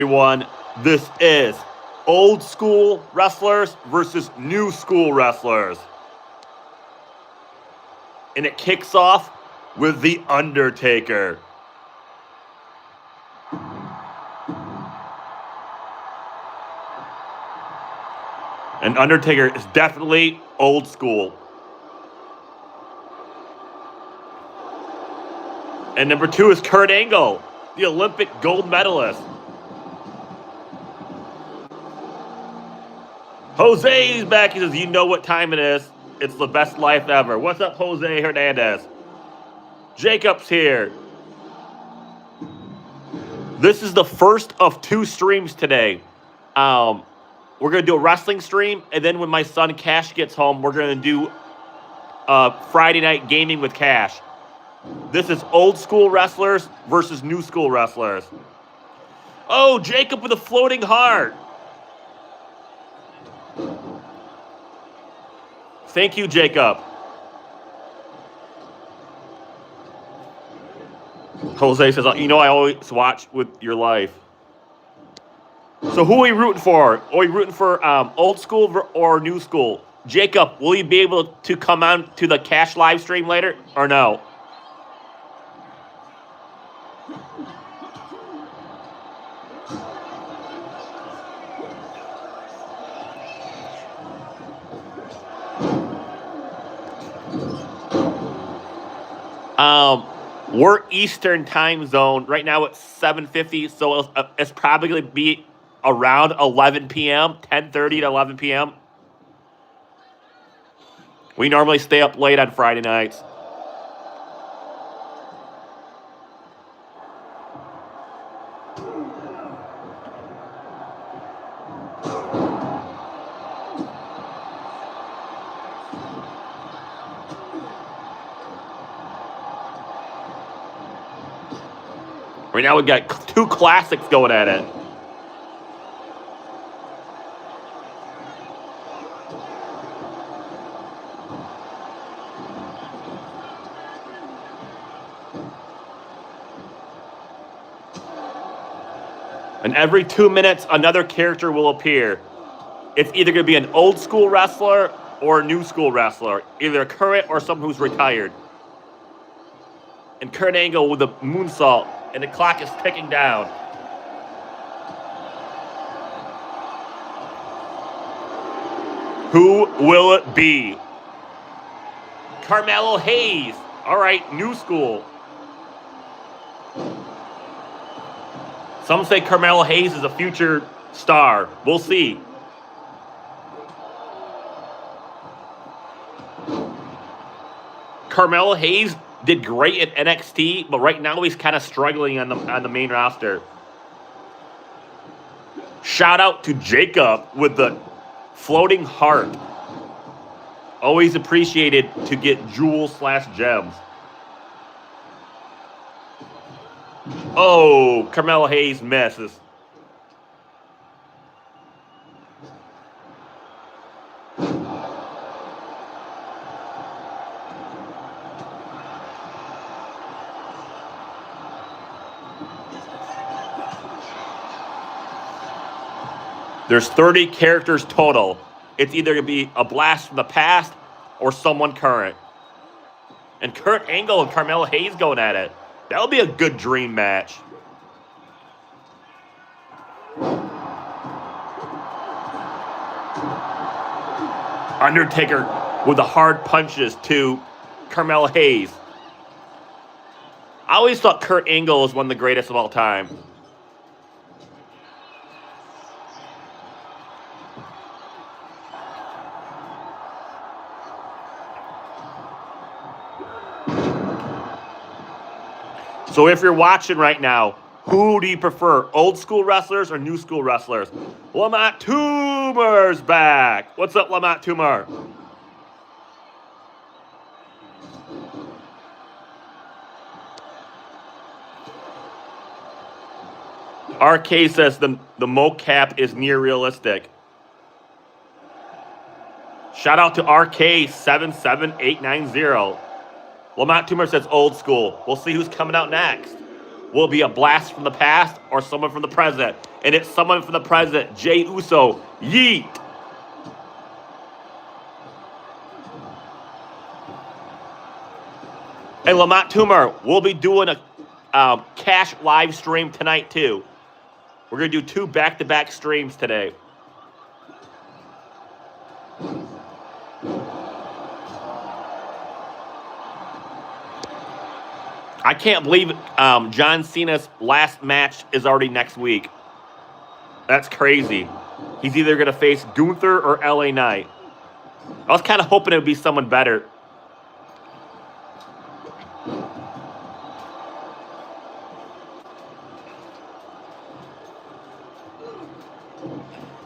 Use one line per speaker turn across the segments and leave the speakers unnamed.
Everyone, this is old school wrestlers versus new school wrestlers. And it kicks off with The Undertaker. And Undertaker is definitely old school. And number 2 is Kurt Angle, the Olympic gold medalist. Jose's back. He says, you know what time it is. It's the best life ever. What's up, Jose Hernandez? Jacob's here. This is the first of 2 streams today. We're going to do a wrestling stream, and then when my son Cash gets home, we're going to do Friday night gaming with Cash. This is old school wrestlers versus new school wrestlers. Oh, Jacob with a floating heart. Thank you, Jacob. Jose says, you know, I always watch with your life. So who are we rooting for? Are we rooting for old school or new school? Jacob, will you be able to come on to the Cash live stream later or no? We're Eastern time zone. Right now it's 7:50, so it's probably going to be around 11 p.m., 10:30 to 11 p.m. We normally stay up late on Friday nights. Right now, we've got 2 classics going at it. And every 2 minutes, another character will appear. It's either going to be an old school wrestler or a new school wrestler, either a current or someone who's retired. And Kurt Angle with the moonsault. And the clock is ticking down. Who will it be? Carmelo Hayes. All right, new school. Some say Carmelo Hayes is a future star. We'll see. Carmelo Hayes did great at NXT, but right now he's kind of struggling on the main roster. Shout out to Jacob with the floating heart. Always appreciated to get jewels/gems. Oh, Carmelo Hayes misses. There's 30 characters total. It's either going to be a blast from the past or someone current. And Kurt Angle and Carmelo Hayes going at it. That'll be a good dream match. Undertaker with the hard punches to Carmelo Hayes. I always thought Kurt Angle was one of the greatest of all time. So if you're watching right now, who do you prefer, old school wrestlers or new school wrestlers? Lamont Toomer's back. What's up, Lamont Toomer? RK says the mocap is near realistic. Shout out to RK77890. Lamont Toomer says old school. We'll see who's coming out next. will it be a blast from the past or someone from the present? And it's someone from the present, Jey Uso. Yeet. Hey, Lamont Toomer, we'll be doing a cash live stream tonight, too. We're going to do 2 back-to-back streams today. I can't believe John Cena's last match is already next week. That's crazy. He's either going to face Gunther or LA Knight. I was kind of hoping it would be someone better.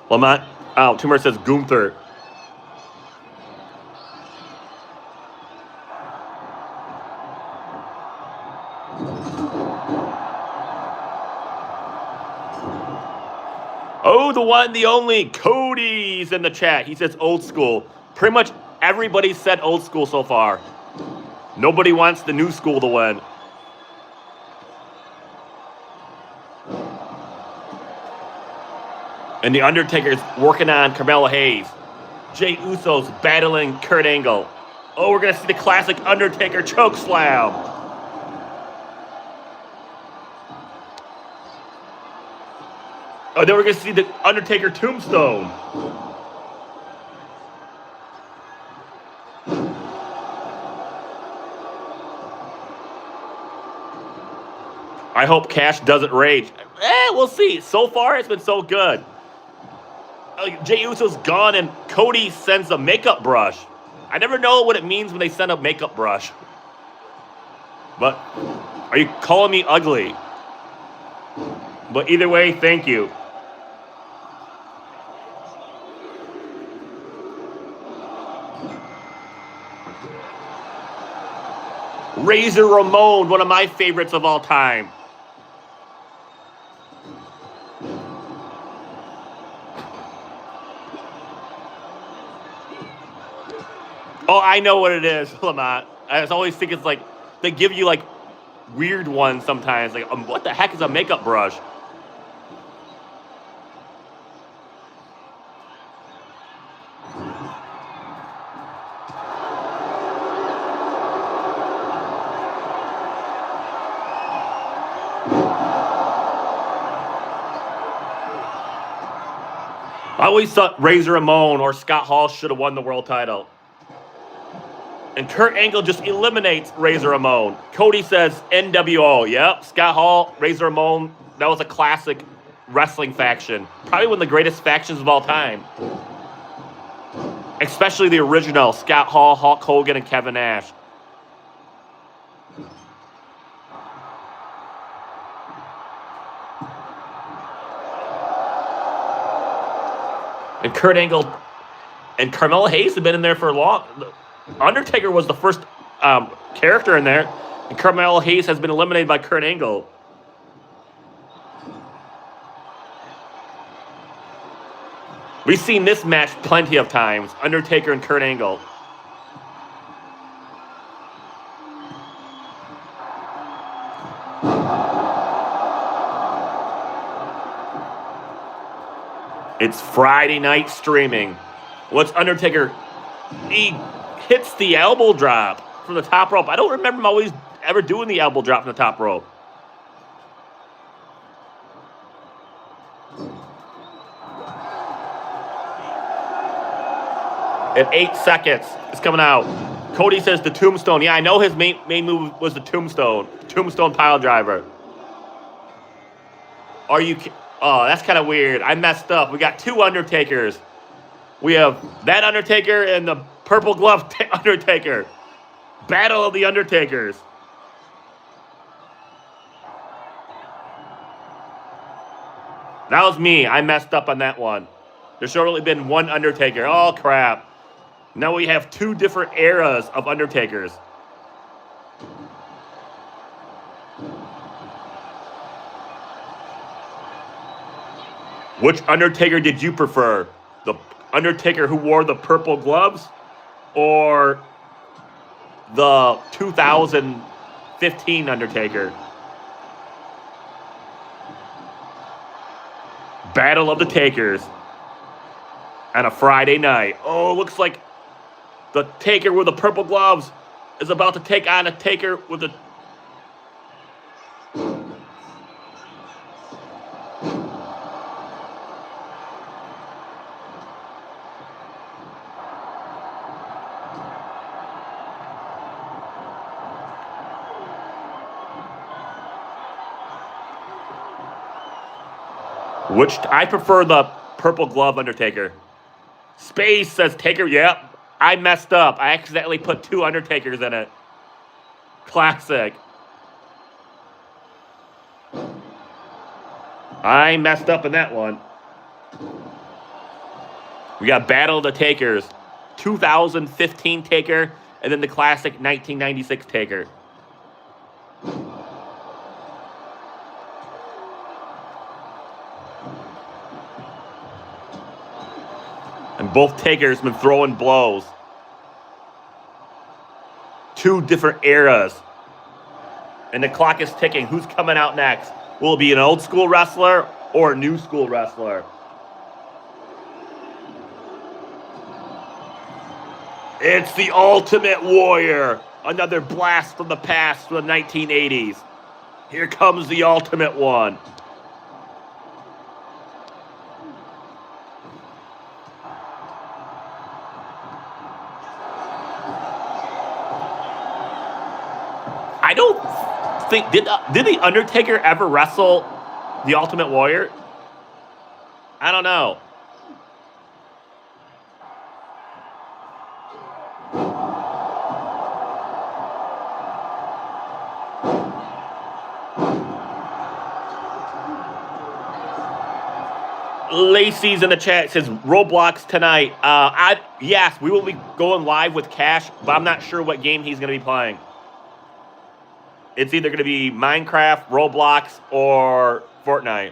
Lamont, Toomer says Gunther. Oh, the one, the only, Cody's in the chat. He says old school. Pretty much everybody said old school so far. Nobody wants the new school to win. And The Undertaker's working on Carmelo Hayes. Jey Uso's battling Kurt Angle. Oh, we're going to see the classic Undertaker choke slam. Oh, then we're going to see the Undertaker tombstone. I hope Cash doesn't rage. We'll see. So far, it's been so good. Jey Uso's gone, and Cody sends a makeup brush. I never know what it means when they send a makeup brush. But are you calling me ugly? But either way, thank you. Razor Ramon, one of my favorites of all time. Oh, I know what it is, Lamont. I always think it's like, they give you like weird ones sometimes. Like, what the heck is a makeup brush? I always thought Razor Ramon or Scott Hall should have won the world title. And Kurt Angle just eliminates Razor Ramon. Cody says NWO. Yep, Scott Hall, Razor Ramon. That was a classic wrestling faction. Probably one of the greatest factions of all time. Especially the original, Scott Hall, Hulk Hogan, and Kevin Nash. And Kurt Angle and Carmelo Hayes have been in there for a long. Undertaker was the first character in there, and Carmelo Hayes has been eliminated by Kurt Angle. We've seen this match plenty of times, Undertaker and Kurt Angle. It's Friday night streaming. What's Undertaker? He hits the elbow drop from the top rope. I don't remember him always ever doing the elbow drop from the top rope. At 8 seconds, it's coming out. Cody says the tombstone. Yeah, I know his main move was the tombstone. Tombstone pile driver. Are you... Oh, that's kind of weird. I messed up. We got 2 Undertakers. We have that Undertaker and the purple glove Undertaker. Battle of the Undertakers. That was me. I messed up on that one. There should have only been 1 Undertaker. Oh, crap. Now we have 2 different eras of Undertakers. Which Undertaker did you prefer? The Undertaker who wore the purple gloves or the 2015 Undertaker? Battle of the Takers on a Friday night. Oh, looks like the Taker with the purple gloves is about to take on a Taker with the... Which I prefer the purple glove Undertaker. Space says Taker. Yep, I messed up. I accidentally put 2 Undertakers in it. Classic. I messed up in that one. We got Battle of the Takers. 2015 Taker, and then the classic 1996 Taker. And both Takers been throwing blows. 2 different eras. And the clock is ticking. Who's coming out next? Will it be an old school wrestler or a new school wrestler? It's the Ultimate Warrior. Another blast from the past from the 1980s. Here comes the Ultimate One. I don't think... Did the Undertaker ever wrestle the Ultimate Warrior? I don't know. Lacey's in the chat, says Roblox tonight. Yes, we will be going live with Cash, but I'm not sure what game he's going to be playing. It's either going to be Minecraft, Roblox, or Fortnite.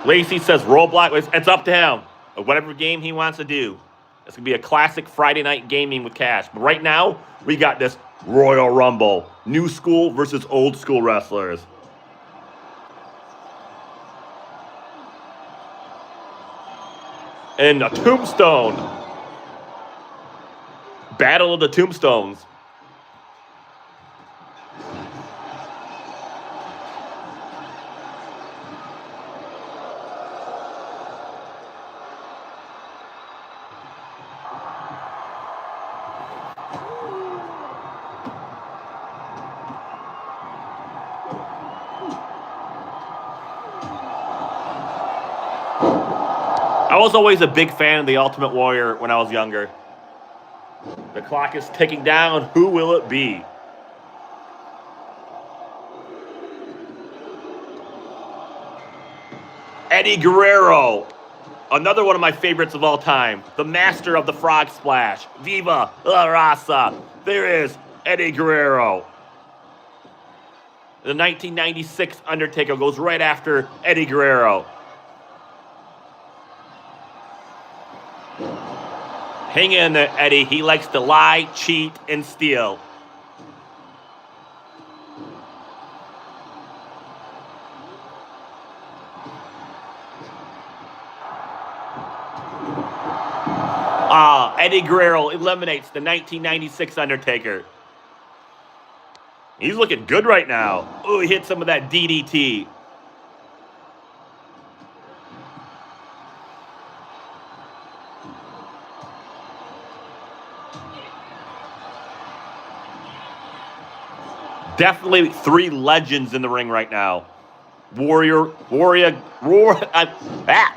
Lacey says Roblox. It's up to him. Whatever game he wants to do. It's going to be a classic Friday night gaming with Cash. But right now, we got this Royal Rumble. New school versus old school wrestlers. And a tombstone. Battle of the Tombstones. I was always a big fan of the Ultimate Warrior when I was younger. The clock is ticking down. Who will it be? Eddie Guerrero. Another one of my favorites of all time. The master of the frog splash. Viva la raza. There is Eddie Guerrero. The 1996 Undertaker goes right after Eddie Guerrero. Hang in there, Eddie. He likes to lie, cheat, and steal. Eddie Guerrero eliminates the 1996 Undertaker. He's looking good right now. Oh, he hit some of that DDT. Definitely 3 legends in the ring right now. I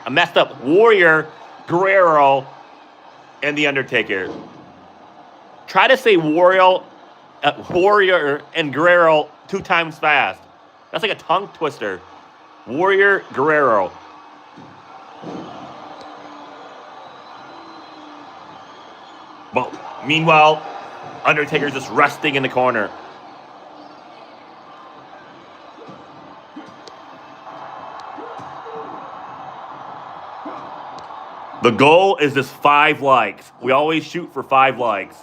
messed up. Warrior, Guerrero, and The Undertaker. Try to say Warrior and Guerrero 2 times fast. That's like a tongue twister. Warrior, Guerrero. But meanwhile, Undertaker's just resting in the corner. The goal is just 5 likes. We always shoot for 5 likes.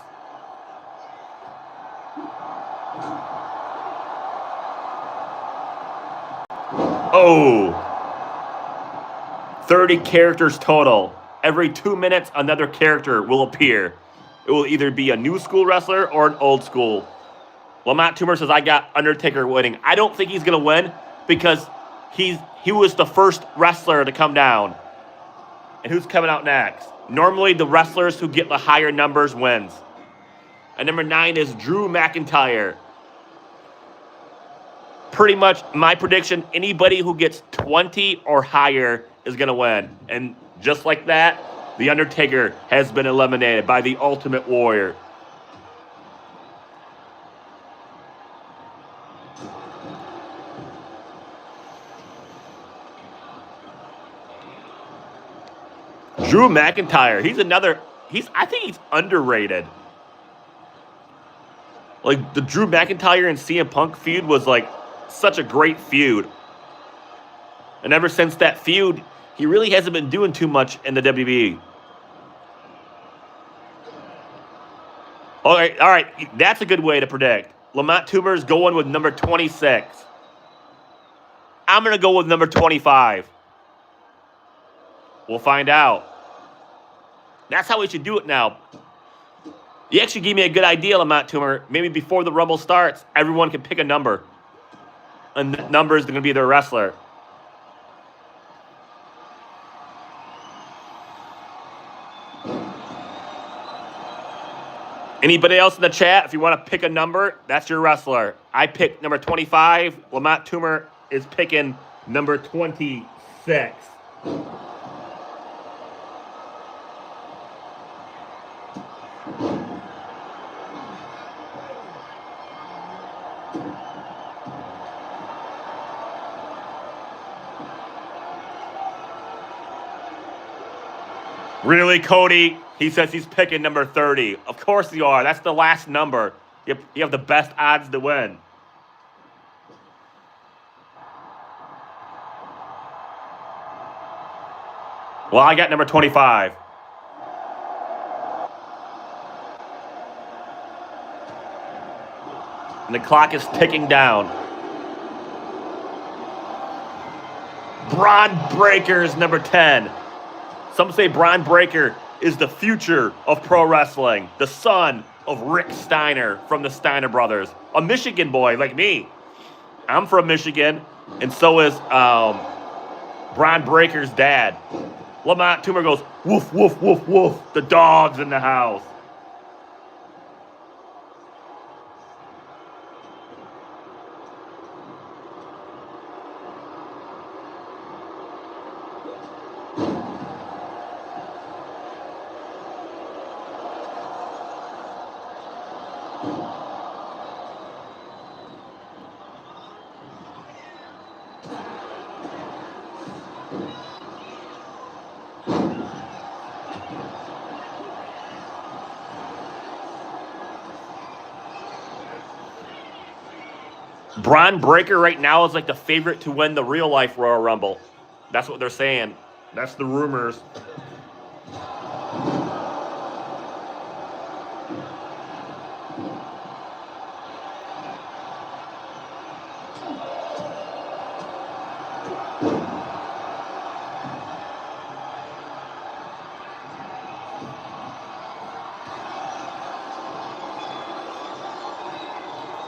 Oh. 30 characters total. Every 2 minutes, another character will appear. It will either be a new school wrestler or an old school. Lamont Toomer says, I got Undertaker winning. I don't think he's going to win because he was the first wrestler to come down. And who's coming out next? Normally, the wrestlers who get the higher numbers wins. And number 9 is Drew McIntyre. Pretty much my prediction, anybody who gets 20 or higher is going to win. And just like that, The Undertaker has been eliminated by the Ultimate Warrior. Drew McIntyre, I think he's underrated. Like, the Drew McIntyre and CM Punk feud was, like, such a great feud. And ever since that feud, he really hasn't been doing too much in the WWE. All right, that's a good way to predict. Lamont Toomer's going with number 26. I'm going to go with number 25. We'll find out. That's how we should do it now. You actually gave me a good idea, Lamont Toomer. Maybe before the Rumble starts, everyone can pick a number. And the number is going to be their wrestler. Anybody else in the chat, if you want to pick a number, that's your wrestler. I picked number 25. Lamont Toomer is picking number 26. Really, Cody? He says he's picking number 30. Of course you are. That's the last number. You have the best odds to win. Well, I got number 25. And the clock is ticking down. Bron Breakker's number 10. Some say Bron Breakker is the future of pro wrestling. The son of Rick Steiner from the Steiner Brothers. A Michigan boy like me. I'm from Michigan, and so is Bron Breakker's dad. Lamont Toomer goes, woof, woof, woof, woof. The dog's in the house. Bron Breakker right now is like the favorite to win the real life Royal Rumble. That's what they're saying. That's the rumors.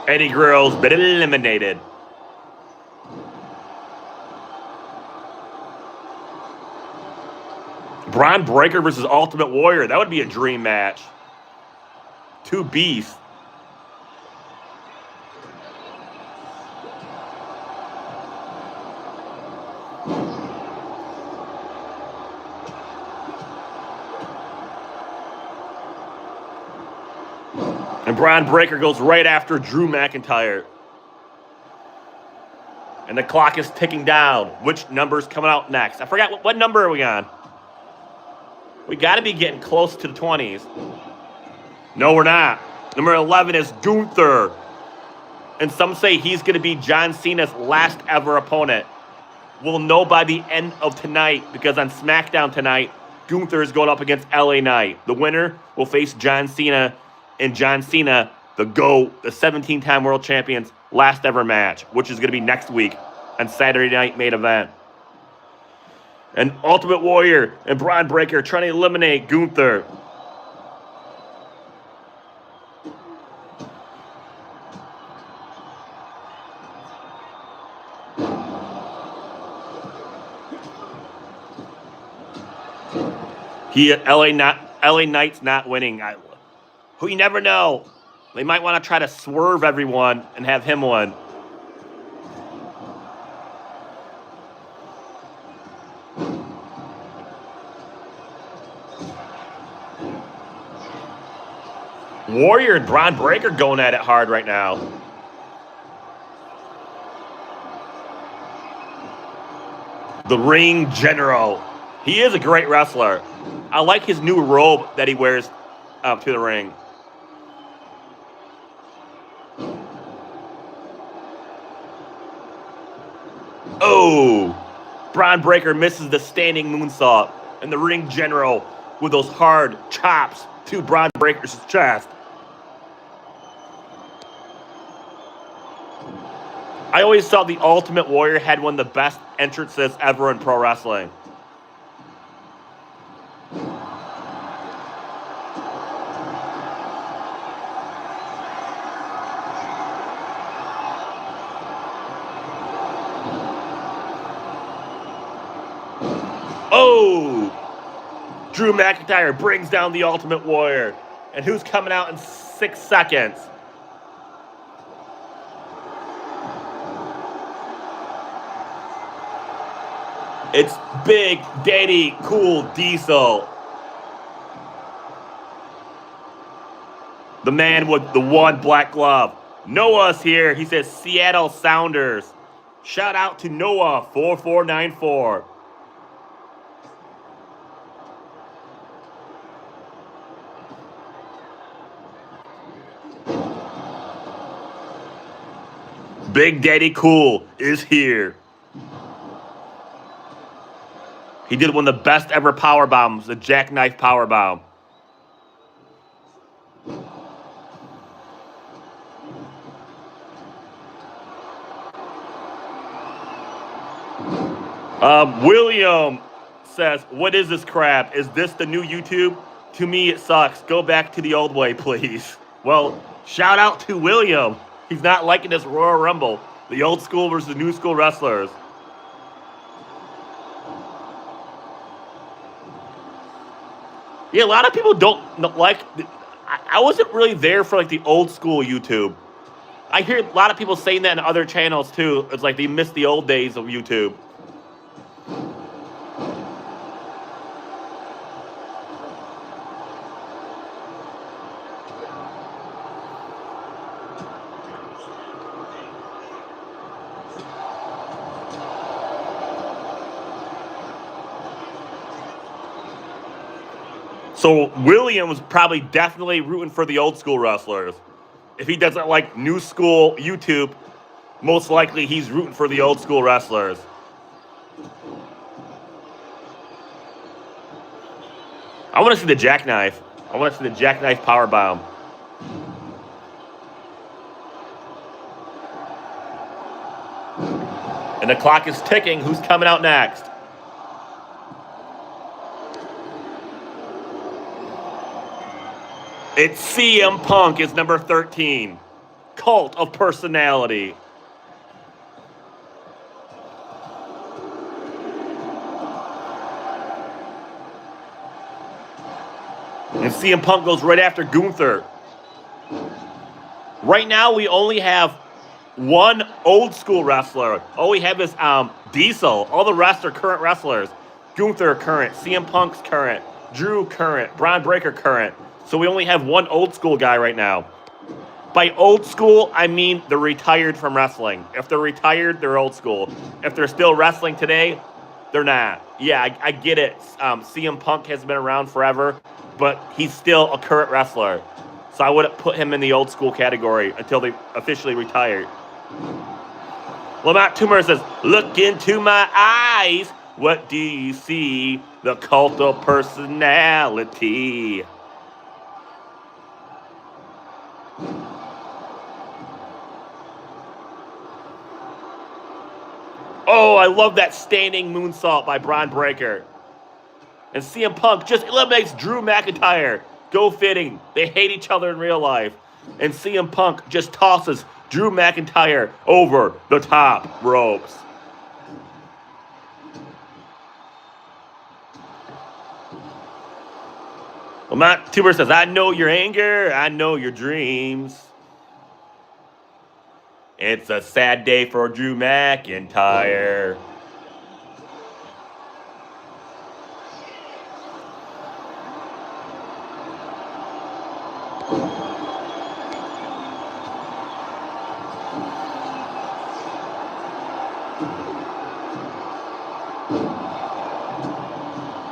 Eddie Guerrero's been eliminated. Bron Breakker versus Ultimate Warrior. That would be a dream match. Two beasts. And Bron Breakker goes right after Drew McIntyre. And the clock is ticking down. Which number's coming out next? I forgot, what number are we on? We got to be getting close to the 20s. No, we're not. Number 11 is Gunther. And some say he's going to be John Cena's last ever opponent. We'll know by the end of tonight, because on SmackDown tonight, Gunther is going up against LA Knight. The winner will face John Cena, and John Cena, the GOAT, the 17-time world champion's last ever match, which is going to be next week on Saturday Night Main Event. And Ultimate Warrior and Bron Breakker trying to eliminate Gunther. LA Knight's not winning. You never know. They might want to try to swerve everyone and have him win. Warrior and Bron Breakker going at it hard right now. The Ring General. He is a great wrestler. I like his new robe that he wears to the ring. Oh! Bron Breakker misses the standing moonsault. And the Ring General with those hard chops to Bron Breakker's chest. I always thought the Ultimate Warrior had one of the best entrances ever in pro wrestling. Oh! Drew McIntyre brings down the Ultimate Warrior. And who's coming out in 6 seconds? It's Big Daddy Cool Diesel. The man with the one black glove. Noah's here. He says Seattle Sounders. Shout out to Noah 4494. Big Daddy Cool is here. He did one of the best ever power bombs, the jackknife power bomb. William says, "What is this crap? Is this the new YouTube? To me, it sucks. Go back to the old way, please." Well, shout out to William. He's not liking this Royal Rumble. The old school versus the new school wrestlers. Yeah, a lot of people don't like. I wasn't really there for like the old school YouTube. I hear a lot of people saying that in other channels too. It's like they miss the old days of YouTube. So William's probably definitely rooting for the old school wrestlers. If he doesn't like new school YouTube, most likely he's rooting for the old school wrestlers. I want to see the jackknife. I want to see the jackknife powerbomb. And the clock is ticking. Who's coming out next? It's CM Punk is number 13. Cult of Personality. And CM Punk goes right after Gunther. Right now, we only have one old school wrestler. All we have is Diesel. All the rest are current wrestlers. Gunther current. CM Punk's current. Drew current. Bron Breakker current. So we only have one old school guy right now. By old school, I mean they're retired from wrestling. If they're retired, they're old school. If they're still wrestling today, they're not. Yeah, I get it. CM Punk has been around forever, but he's still a current wrestler. So I wouldn't put him in the old school category until they officially retired. Lamont Toomer says, "Look into my eyes What do you see? The cult of personality. Oh, I love that standing moonsault by Bron Breakker. And CM Punk just eliminates Drew McIntyre. Go fitting. They hate each other in real life. And CM Punk just tosses Drew McIntyre over the top ropes. Well, Matt Tuber says, I know your anger. I know your dreams. It's a sad day for Drew McIntyre.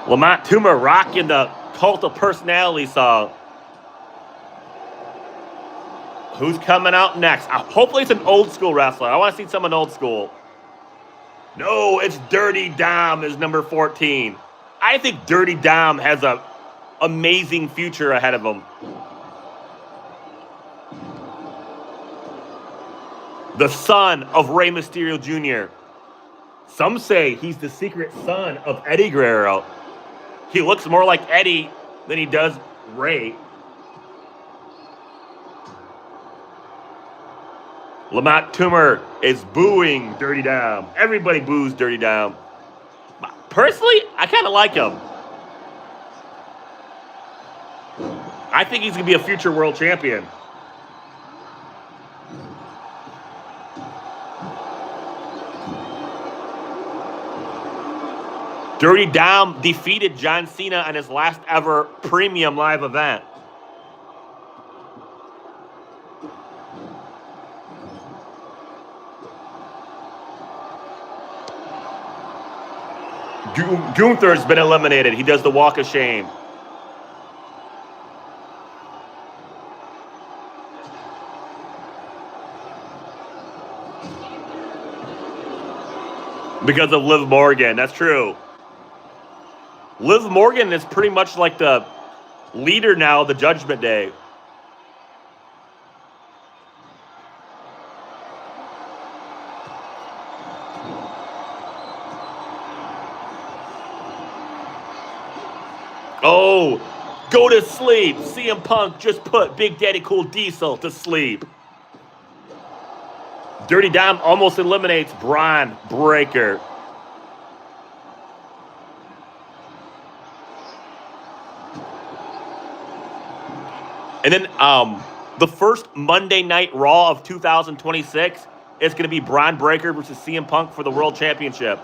Lamont Toomer rocking the Cult of Personality song. Who's coming out next? Hopefully it's an old school wrestler. I want to see someone old school. No, it's Dirty Dom is number 14. I think Dirty Dom has an amazing future ahead of him. The son of Rey Mysterio Jr. Some say he's the secret son of Eddie Guerrero. He looks more like Eddie than he does Rey. Lamont Toomer is booing Dirty Dom. Everybody boos Dirty Dom. Personally, I kind of like him. I think he's going to be a future world champion. Dirty Dom defeated John Cena on his last ever premium live event. Gunther's been eliminated. He does the walk of shame. Because of Liv Morgan. That's true. Liv Morgan is pretty much like the leader now of the Judgment Day. Oh, go to sleep. CM Punk just put Big Daddy Cool Diesel to sleep. Dirty Dom almost eliminates Bron Breakker. And then the first Monday Night Raw of 2026 is going to be Bron Breakker versus CM Punk for the World Championship.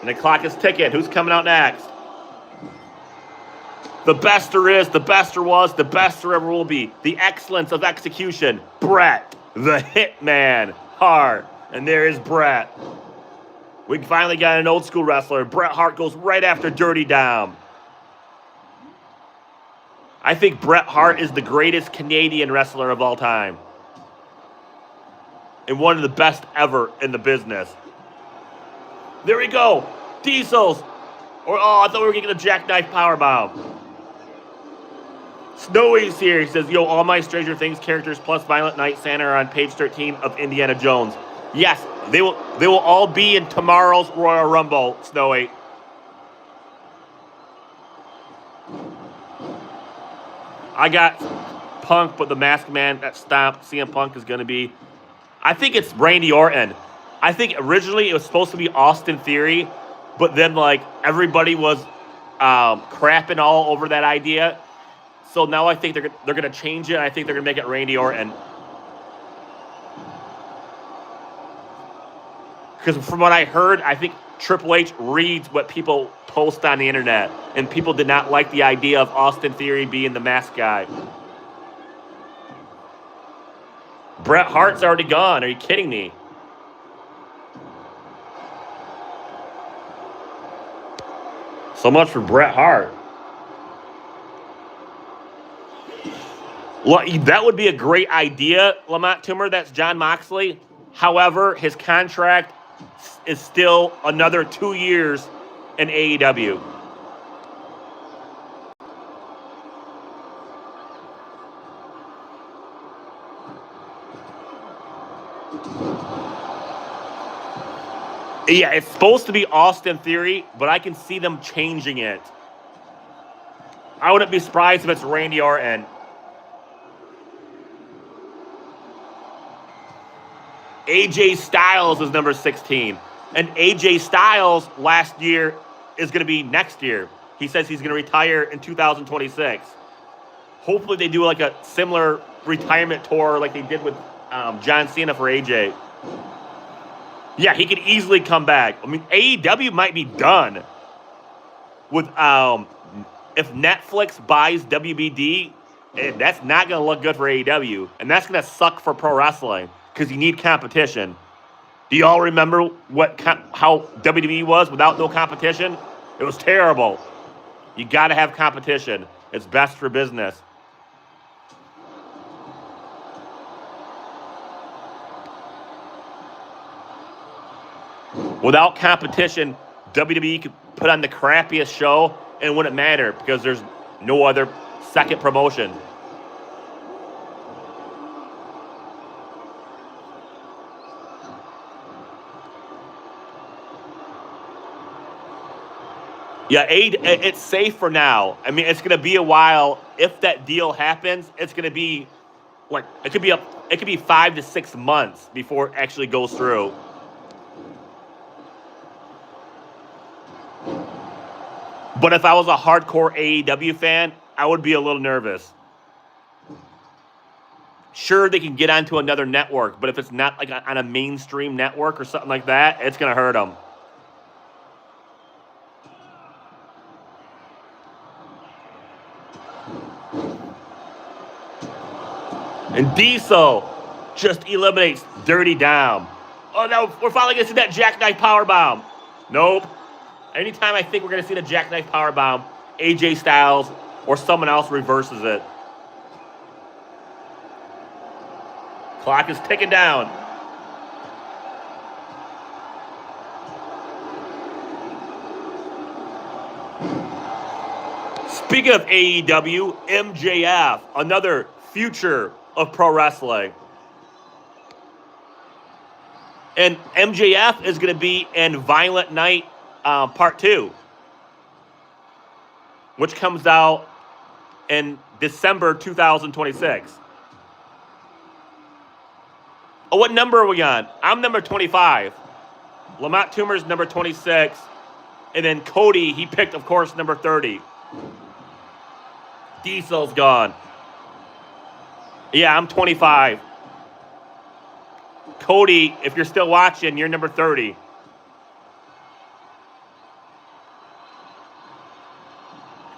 And the clock is ticking. Who's coming out next? The best there is, the best there was, the best there ever will be. The excellence of execution. Bret, the Hitman Hart. And there is Bret. We finally got an old school wrestler. Bret Hart goes right after Dirty Dom. I think Bret Hart is the greatest Canadian wrestler of all time. And one of the best ever in the business. There we go. Diesels. I thought we were getting a jackknife powerbomb. Snowy's here. He says, yo, all my Stranger Things characters plus Violent Night Santa are on page 13 of Indiana Jones. Yes, they will all be in tomorrow's Royal Rumble, Snowy. I got Punk, but the masked man that stopped CM Punk is going to be, I think it's Randy Orton. I think originally it was supposed to be Austin Theory, but then everybody was crapping all over that idea. So now I think they're going to change it. I think they're going to make it Randy Orton. Because from what I heard, I think Triple H reads what people post on the internet, and people did not like the idea of Austin Theory being the mask guy. Bret Hart's already gone. Are you kidding me? So much for Bret Hart. Well, that would be a great idea, Lamont Toomer. That's Jon Moxley. However, his contract is still another 2 years in AEW. Yeah, it's supposed to be Austin Theory, but I can see them changing it. I wouldn't be surprised if it's Randy Orton. AJ Styles is number 16. And AJ Styles last year is going to be next year. He says he's going to retire in 2026. Hopefully they do like a similar retirement tour like they did with John Cena for AJ. Yeah, he could easily come back. I mean, AEW might be done with if Netflix buys WBD, that's not going to look good for AEW, and that's going to suck for pro wrestling because you need competition. Do y'all remember how WWE was without no competition? It was terrible. You got to have competition. It's best for business. Without competition, WWE could put on the crappiest show and it wouldn't matter because there's no other second promotion. Yeah, it's safe for now. I mean, it's going to be a while. If that deal happens, it's going to be like it could be 5 to 6 months before it actually goes through. But if I was a hardcore AEW fan, I would be a little nervous. Sure, they can get onto another network, but if it's not like on a mainstream network or something like that, it's going to hurt them. And Diesel just eliminates Dirty Dom. Oh no, we're finally going to see that Jackknife Powerbomb. Nope. Anytime I think we're going to see the Jackknife Powerbomb, AJ Styles or someone else reverses it. Clock is ticking down. Speaking of AEW, MJF, another future of pro wrestling. And MJF is going to be in Violent Night Part 2, which comes out in December 2026. Oh, what number are we on? I'm number 25. Lamont Toomer's number 26. And then Cody, he picked, of course, number 30. Diesel's gone. Yeah, I'm 25. Cody, if you're still watching, you're number 30.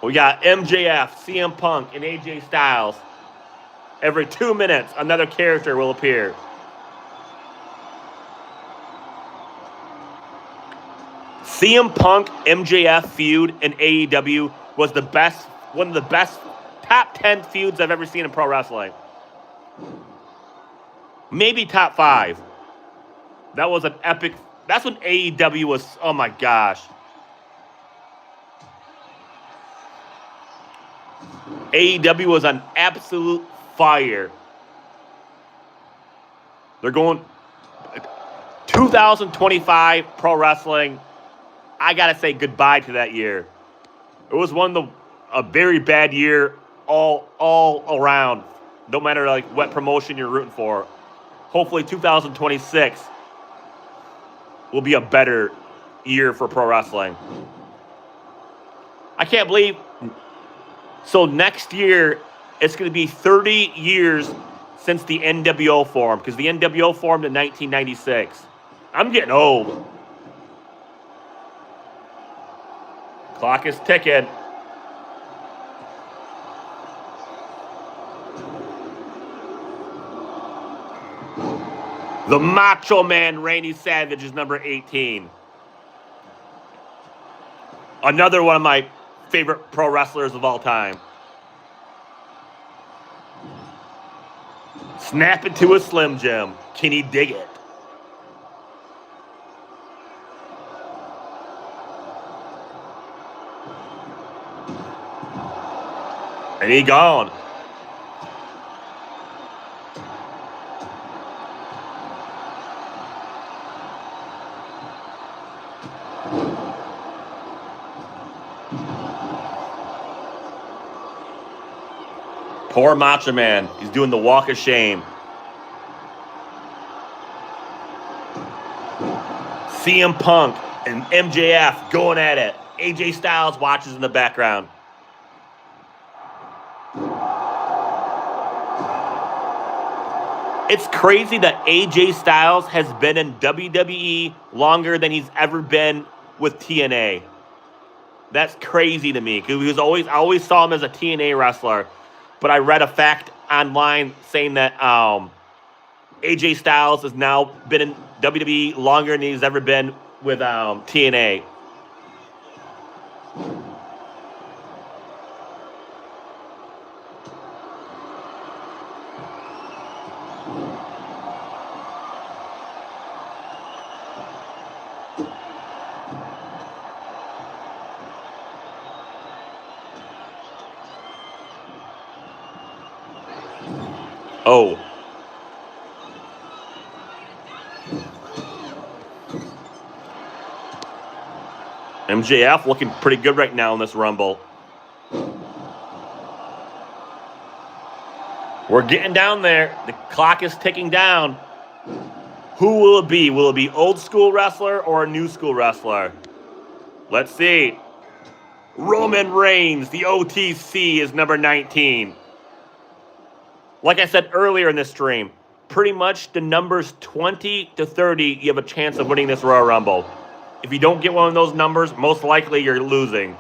We got MJF, CM Punk, and AJ Styles. Every 2 minutes, another character will appear. CM Punk MJF feud in AEW was one of the best top 10 feuds I've ever seen in pro wrestling. Maybe top 5. That was an epic. That's when AEW was, oh my gosh. AEW was on absolute fire. They're going 2025 pro wrestling. I gotta say goodbye to that year. It was a very bad year all around. No matter like what promotion you're rooting for. Hopefully 2026 will be a better year for pro wrestling. I can't believe. So next year, it's going to be 30 years since the NWO formed, because the NWO formed in 1996. I'm getting old. Clock is ticking. The Macho Man Randy Savage is number 18. Another one of my favorite pro wrestlers of all time. Snap into a Slim Jim. Can he dig it? And he gone. Poor Macho Man. He's doing the walk of shame. CM Punk and MJF going at it. AJ Styles watches in the background. It's crazy that AJ Styles has been in WWE longer than he's ever been with TNA. That's crazy to me because I always saw him as a TNA wrestler, but I read a fact online saying that AJ Styles has now been in WWE longer than he's ever been with TNA. Oh. MJF looking pretty good right now in this Rumble. We're getting down there. The clock is ticking down. Who will it be? Will it be old school wrestler or a new school wrestler? Let's see. Roman Reigns, the OTC, is number 19. Like I said earlier in this stream, pretty much the numbers 20 to 30, you have a chance of winning this Royal Rumble. If you don't get one of those numbers, most likely you're losing.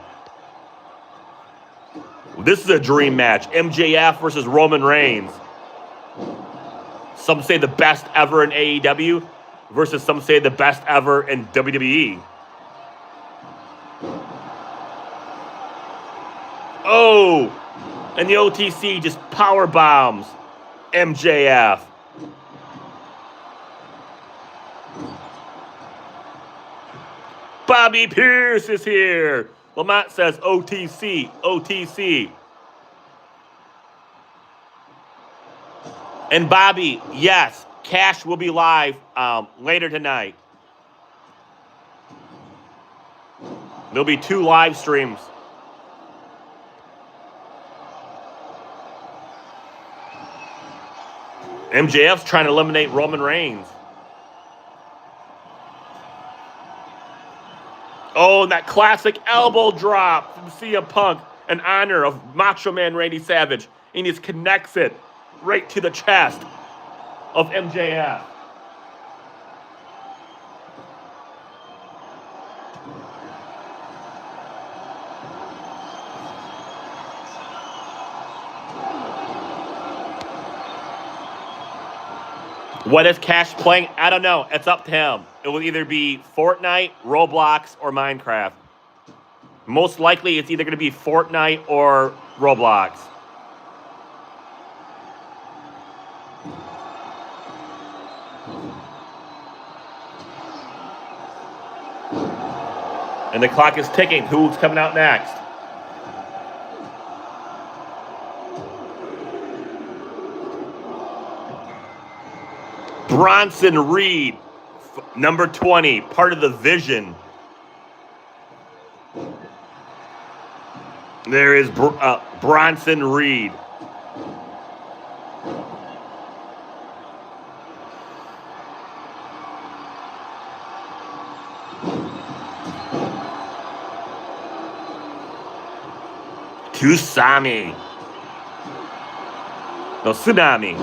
This is a dream match. MJF versus Roman Reigns. Some say the best ever in AEW versus some say the best ever in WWE. Oh, and the OTC just power bombs MJF. Bobby Pierce is here. Lamont says OTC, OTC. And Bobby, yes, Cash will be live later tonight. There'll be 2 live streams. MJF's trying to eliminate Roman Reigns. Oh, and that classic elbow drop from CM Punk in honor of Macho Man Randy Savage. And he just connects it right to the chest of MJF. What is Cash playing? I don't know. It's up to him. It will either be Fortnite, Roblox, or Minecraft. Most likely, it's either going to be Fortnite or Roblox. And the clock is ticking. Who's coming out next? Bronson Reed, number 20, part of the Vision. There is Bronson Reed. Tusami. No, Tsunami.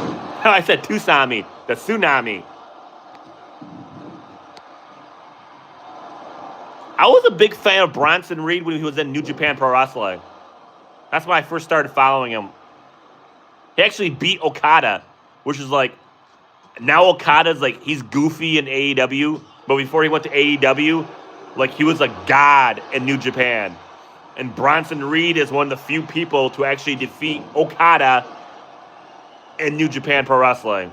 I said Tusami. The Tsunami. I was a big fan of Bronson Reed when he was in New Japan Pro Wrestling. That's when I first started following him. He actually beat Okada, which is like, now Okada's like, he's goofy in AEW, but before he went to AEW, like he was a god in New Japan. And Bronson Reed is one of the few people to actually defeat Okada in New Japan Pro Wrestling.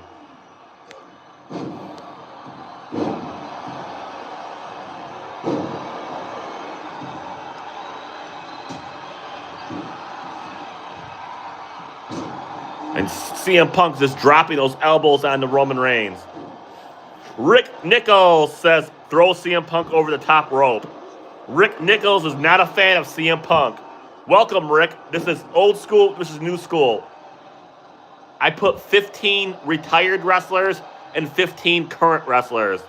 And CM Punk just dropping those elbows on the Roman Reigns. Rick Nichols says, throw CM Punk over the top rope. Rick Nichols is not a fan of CM Punk. Welcome, Rick. This is old school. This is new school. I put 15 retired wrestlers and 15 current wrestlers.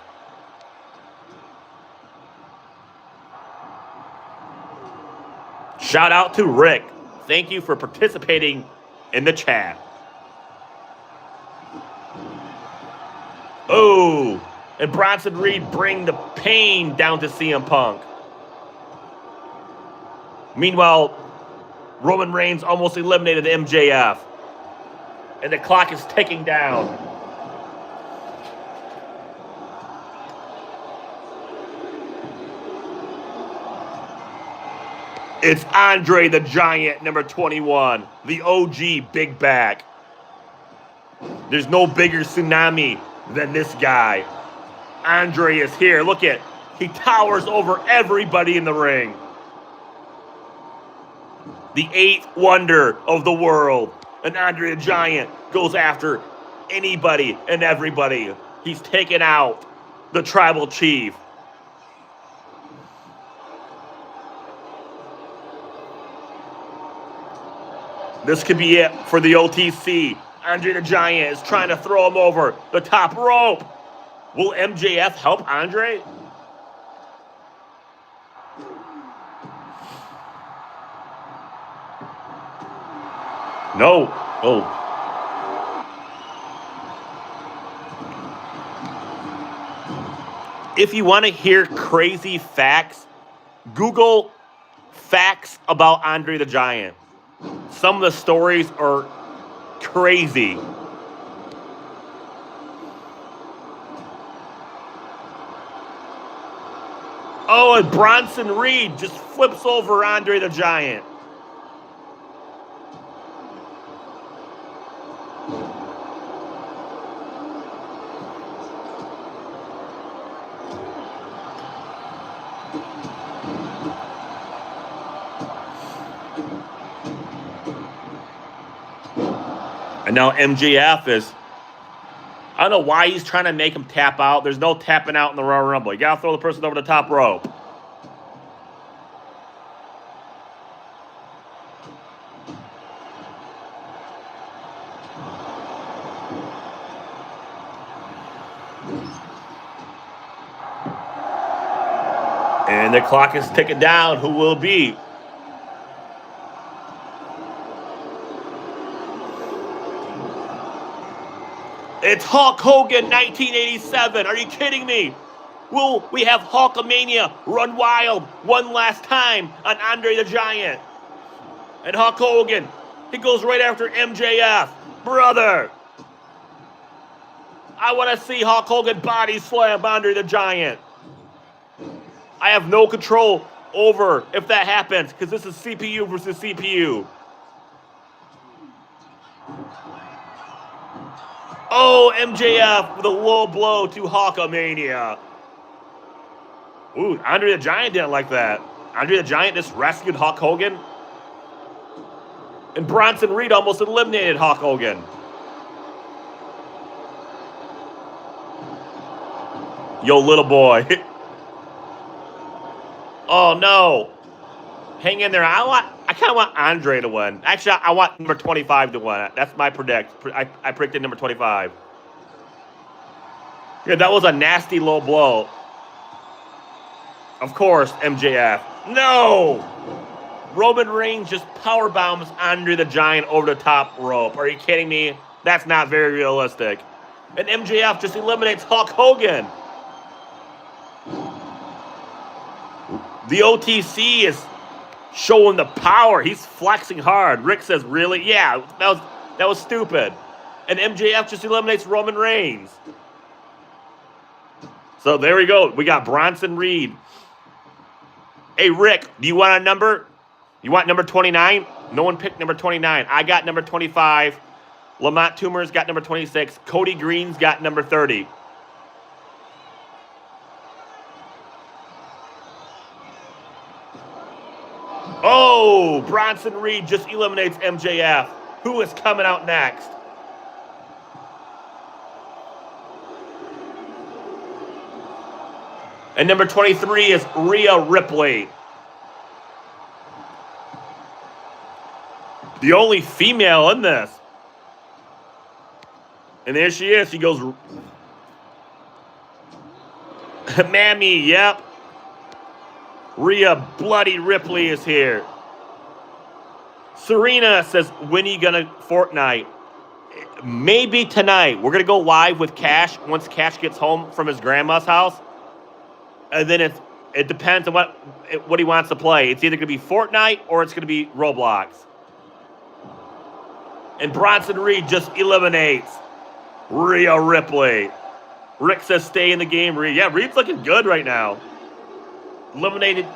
Shout out to Rick. Thank you for participating in the chat. Oh, and Bronson Reed bring the pain down to CM Punk. Meanwhile, Roman Reigns almost eliminated MJF. And the clock is ticking down. It's Andre the Giant, number 21. The OG Big Back. There's no bigger tsunami than this guy. Andre is here. Look at, he towers over everybody in the ring. The 8th wonder of the world. And Andre the Giant goes after anybody and everybody. He's taken out the tribal chief. This could be it for the OTC. Andre the Giant is trying to throw him over the top rope. Will MJF help Andre? No. Oh. If you want to hear crazy facts, Google facts about Andre the Giant. Some of the stories are crazy. Oh, and Bronson Reed just flips over Andre the Giant. And now MJF is, I don't know why he's trying to make him tap out. There's no tapping out in the Royal Rumble. You got to throw the person over the top rope. And the clock is ticking down. Who will it be? It's Hulk Hogan, 1987. Are you kidding me? Will we have Hulkamania run wild one last time on Andre the Giant? And Hulk Hogan, he goes right after MJF. Brother, I want to see Hulk Hogan body slam Andre the Giant. I have no control over if that happens because this is CPU versus CPU. Oh, MJF with a low blow to Hulkamania. Ooh, Andre the Giant didn't like that. Andre the Giant just rescued Hulk Hogan. And Bronson Reed almost eliminated Hulk Hogan. Yo, little boy. Oh, no. Hang in there. I kind of want Andre to win. Actually, I want number 25 to win. That's my predict. I predicted number 25. Yeah, that was a nasty low blow. Of course, MJF. No! Roman Reigns just power bombs Andre the Giant over the top rope. Are you kidding me? That's not very realistic. And MJF just eliminates Hulk Hogan. The OTC is showing the power. He's flexing hard. Rick says, really? Yeah, that was stupid. And MJF just eliminates Roman Reigns. So there we go. We got Bronson Reed. Hey, Rick, do you want a number? You want number 29? No one picked number 29. I got number 25. Lamont Toomer's got number 26. Cody Green's got number 30. Oh, Bronson Reed just eliminates MJF. Who is coming out next? And number 23 is Rhea Ripley. The only female in this. And there she is. She goes, Mammy, yep. Rhea Bloody Ripley is here. Serena says, when are you going to Fortnite? Maybe tonight. We're going to go live with Cash once Cash gets home from his grandma's house. And then it depends on what he wants to play. It's either going to be Fortnite or it's going to be Roblox. And Bronson Reed just eliminates Rhea Ripley. Rick says stay in the game, Reed. Yeah, Reed's looking good right now. Eliminated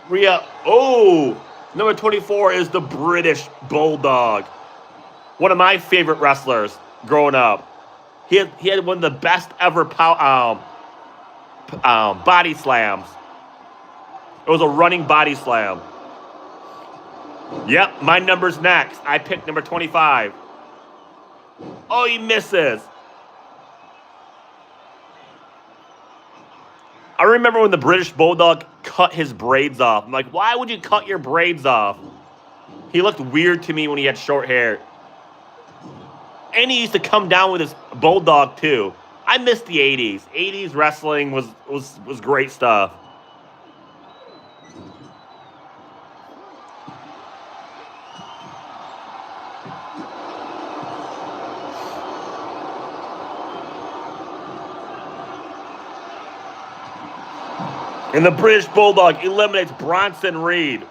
Rhea. Oh, number 24 is the British Bulldog. One of my favorite wrestlers growing up. He had one of the best ever body slams. It was a running body slam. Yep, my number's next. I picked number 25. Oh, he misses. I remember when the British Bulldog cut his braids off. I'm like, why would you cut your braids off? He looked weird to me when he had short hair. And he used to come down with his Bulldog, too. I miss the 80s. 80s wrestling was great stuff. And the British Bulldog eliminates Bronson Reed.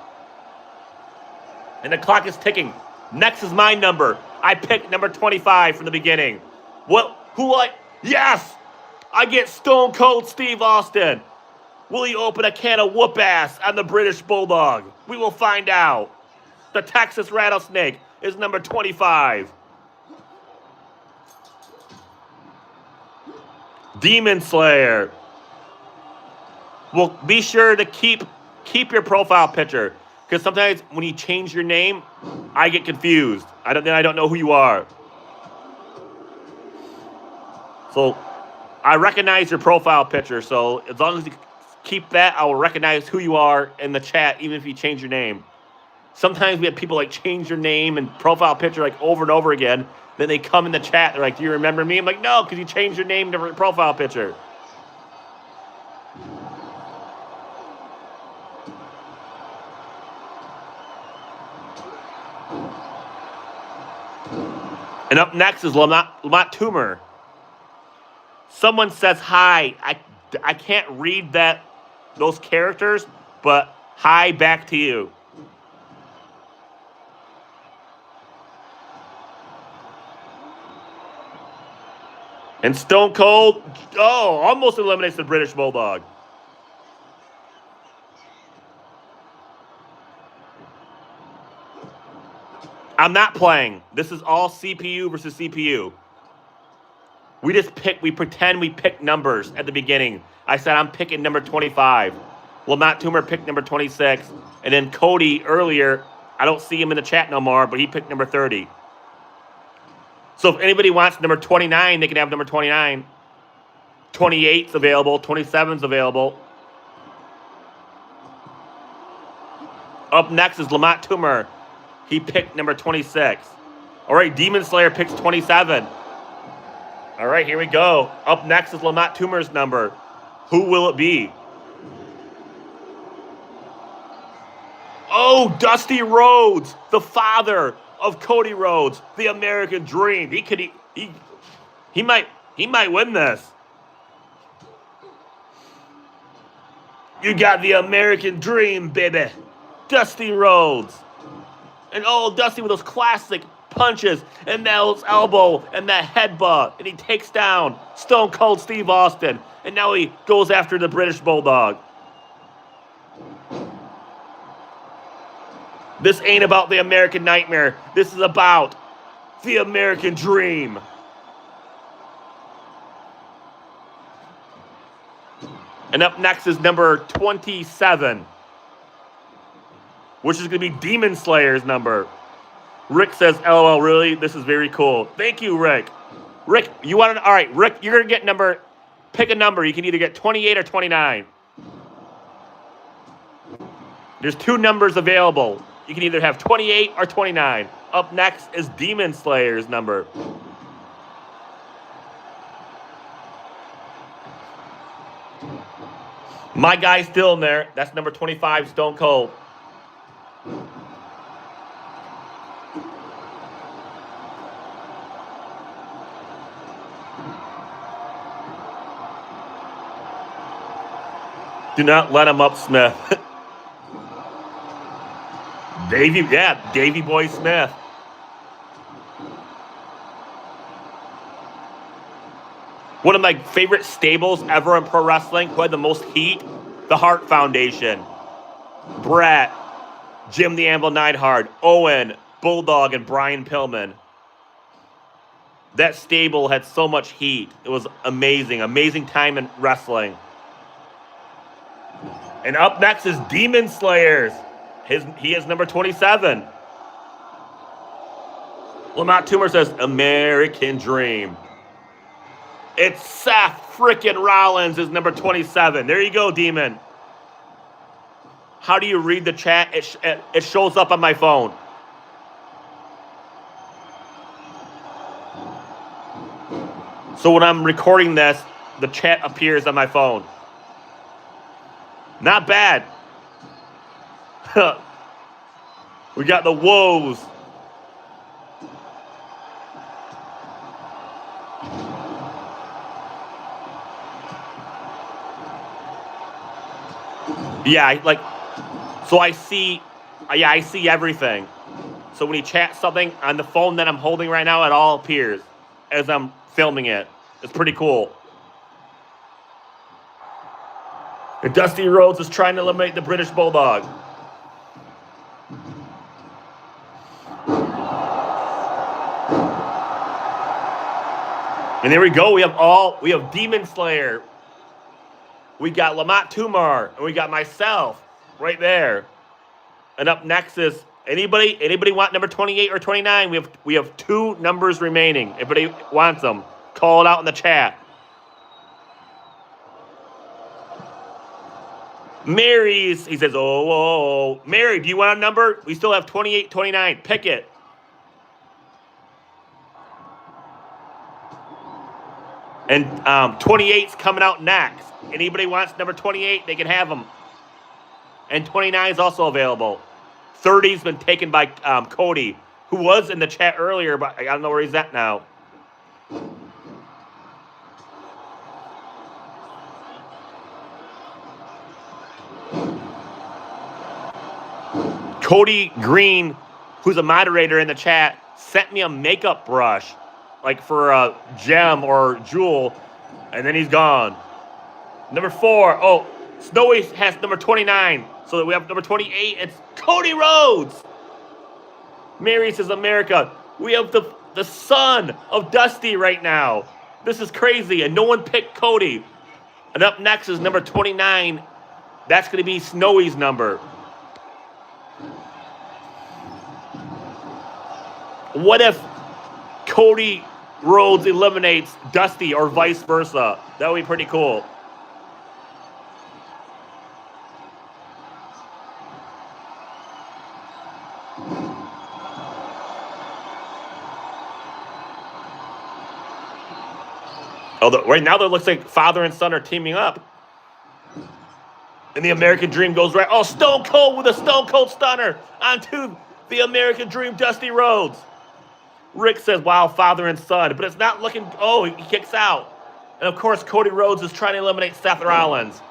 And the clock is ticking. Next is my number. I picked number 25 from the beginning. Yes! I get Stone Cold Steve Austin. Will he open a can of whoop ass on the British Bulldog? We will find out. The Texas Rattlesnake is number 25. Demon Slayer. Well, be sure to keep your profile picture, because sometimes when you change your name, I get confused. I don't know who you are. So I recognize your profile picture. So as long as you keep that, I will recognize who you are in the chat, even if you change your name. Sometimes we have people like change your name and profile picture like over and over again. Then they come in the chat. They're like, "Do you remember me?" I'm like, "No, because you changed your name to your profile picture." And up next is Lamont Toomer. Someone says hi. I can't read those characters, but hi back to you. And Stone Cold, almost eliminates the British Bulldog. I'm not playing. This is all CPU versus CPU. We pretend we pick numbers at the beginning. I said I'm picking number 25. Lamont Toomer picked number 26. And then Cody earlier, I don't see him in the chat no more, but he picked number 30. So if anybody wants number 29, they can have number 29. 28's available. 27's available. Up next is Lamont Toomer. He picked number 26. All right, Demon Slayer picks 27. All right, here we go. Up next is Lamont Toomer's number. Who will it be? Oh, Dusty Rhodes, the father of Cody Rhodes, the American Dream. He might win this. You got the American Dream, baby. Dusty Rhodes. And Dusty with those classic punches and that elbow and that headbutt. And he takes down Stone Cold Steve Austin. And now he goes after the British Bulldog. This ain't about the American Nightmare. This is about the American Dream. And up next is number 27. Which is going to be Demon Slayer's number. Rick says, LOL, really? This is very cool. Thank you, Rick. Rick, all right, Rick, you're going to get number Pick a number. You can either get 28 or 29. There's 2 numbers available. You can either have 28 or 29. Up next is Demon Slayer's number. My guy's still in there. That's number 25, Stone Cold. Do not let him up, Smith. Davey Boy Smith. One of my favorite stables ever in pro wrestling, who had the most heat, the Hart Foundation. Brett, Jim the Anvil Neidhart, Owen, Bulldog, and Brian Pillman. That stable had so much heat. It was amazing. Amazing time in wrestling. And up next is Demon Slayers. He is number 27. Lamont Toomer says, American Dream. It's Seth frickin' Rollins is number 27. There you go, Demon. How do you read the chat? It shows up on my phone. So when I'm recording this, the chat appears on my phone. Not bad. We got the woes. Yeah, so I see everything. So when he chats something on the phone that I'm holding right now, it all appears as I'm filming it. It's pretty cool. And Dusty Rhodes is trying to eliminate the British Bulldog. And there we go. We have Demon Slayer. We got Lamont Toomer, and we got myself right there. And up next is anybody want number 28 or 29? We have 2 numbers remaining. If anybody wants them, call it out in the chat. Mary's, he says, oh, Mary, do you want a number? We still have 28, 29. Pick it. And 28's coming out next. Anybody wants number 28, they can have them. And 29 is also available. 30's been taken by Cody, who was in the chat earlier, but I don't know where he's at now. Cody Green, who's a moderator in the chat, sent me a makeup brush, like for a gem or jewel, and then he's gone. Number 4, oh, Snowy has number 29, so that we have number 28. It's Cody Rhodes. Mary says, America, we have the son of Dusty right now. This is crazy, and no one picked Cody. And up next is number 29. That's going to be Snowy's number. What if Cody Rhodes eliminates Dusty or vice versa? That would be pretty cool. Although right now, it looks like father and son are teaming up. And the American Dream goes right. Oh, Stone Cold with a Stone Cold Stunner onto the American Dream, Dusty Rhodes. Rick says, wow, father and son. But it's not looking. Oh, he kicks out. And of course, Cody Rhodes is trying to eliminate Seth Rollins.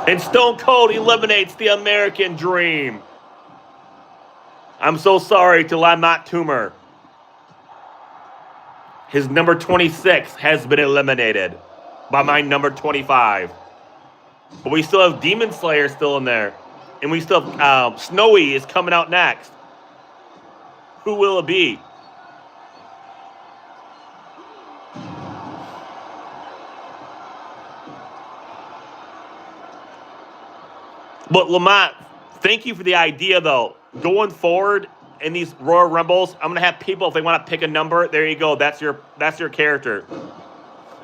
And Stone Cold eliminates the American Dream. I'm so sorry to Lamont Toomer. His number 26 has been eliminated by my number 25. But we still have Demon Slayer still in there. And we still have Snowy is coming out next. Who will it be? But Lamont, thank you for the idea, though. Going forward in these Royal Rumbles, I'm gonna have people, if they want to pick a number, there you go. That's your character.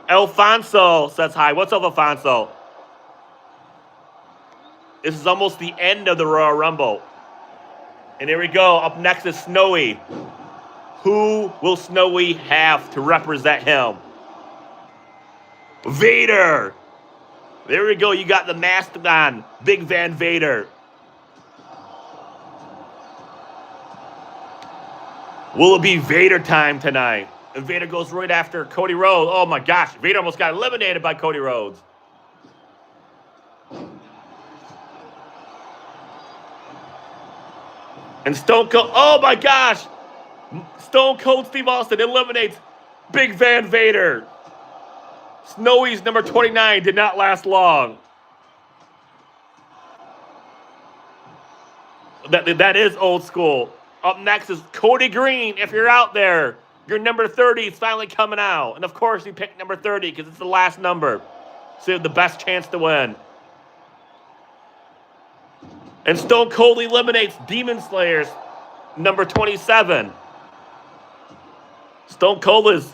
Alfonso says hi. What's up, Alfonso? This is almost the end of the Royal Rumble. And here we go. Up next is Snowy. Who will Snowy have to represent him? Vader. There we go. You got the Mastodon, Big Van Vader. Will it be Vader time tonight? And Vader goes right after Cody Rhodes. Oh my gosh, Vader almost got eliminated by Cody Rhodes. And Stone Cold, oh my gosh! Stone Cold Steve Austin eliminates Big Van Vader. Snowy's number 29 did not last long. That is old school. Up next is Cody Green. If you're out there, your number 30 is finally coming out. And of course, you picked number 30 because it's the last number. So you have the best chance to win. And Stone Cold eliminates Demon Slayers, number 27. Stone Cold is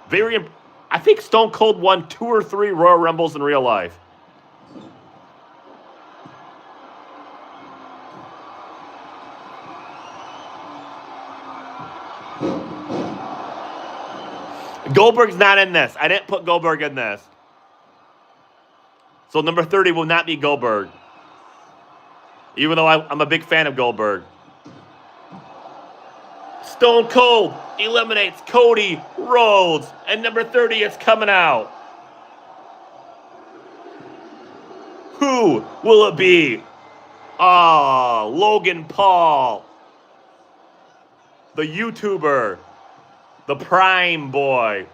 very... I think Stone Cold won 2 or 3 Royal Rumbles in real life. Goldberg's not in this. I didn't put Goldberg in this. So number 30 will not be Goldberg. Even though I'm a big fan of Goldberg. Stone Cold eliminates Cody Rhodes. And number 30 is coming out. Who will it be? Logan Paul. The YouTuber. The Prime Boy.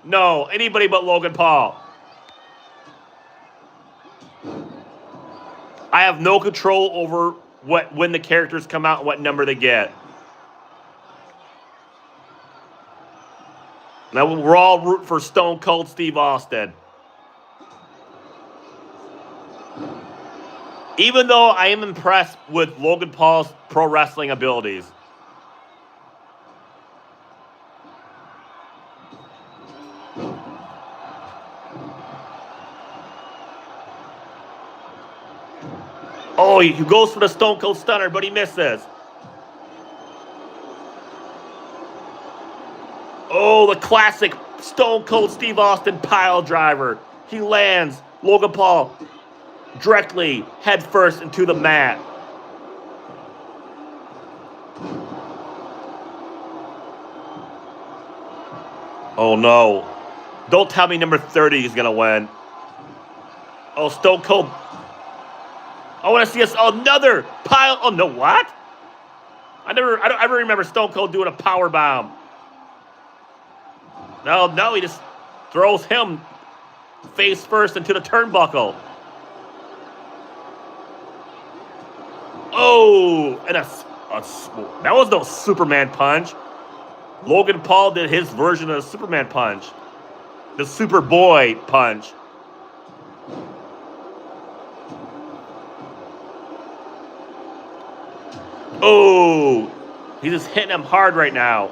No, anybody but Logan Paul. I have no control over when the characters come out and what number they get. Now we're all rooting for Stone Cold Steve Austin. Even though I am impressed with Logan Paul's pro wrestling abilities. Oh, he goes for the Stone Cold Stunner, but he misses. Oh, the classic Stone Cold Steve Austin pile driver. He lands Logan Paul directly head first into the mat. Oh no. Don't tell me number 30 is going to win. Oh, Stone Cold. I want to see us another pile. Oh no, what? I don't ever remember Stone Cold doing a power bomb. No, he just throws him face first into the turnbuckle. Oh, and that was no Superman punch. Logan Paul did his version of the Superman punch. The Superboy punch. Oh, he's just hitting him hard right now.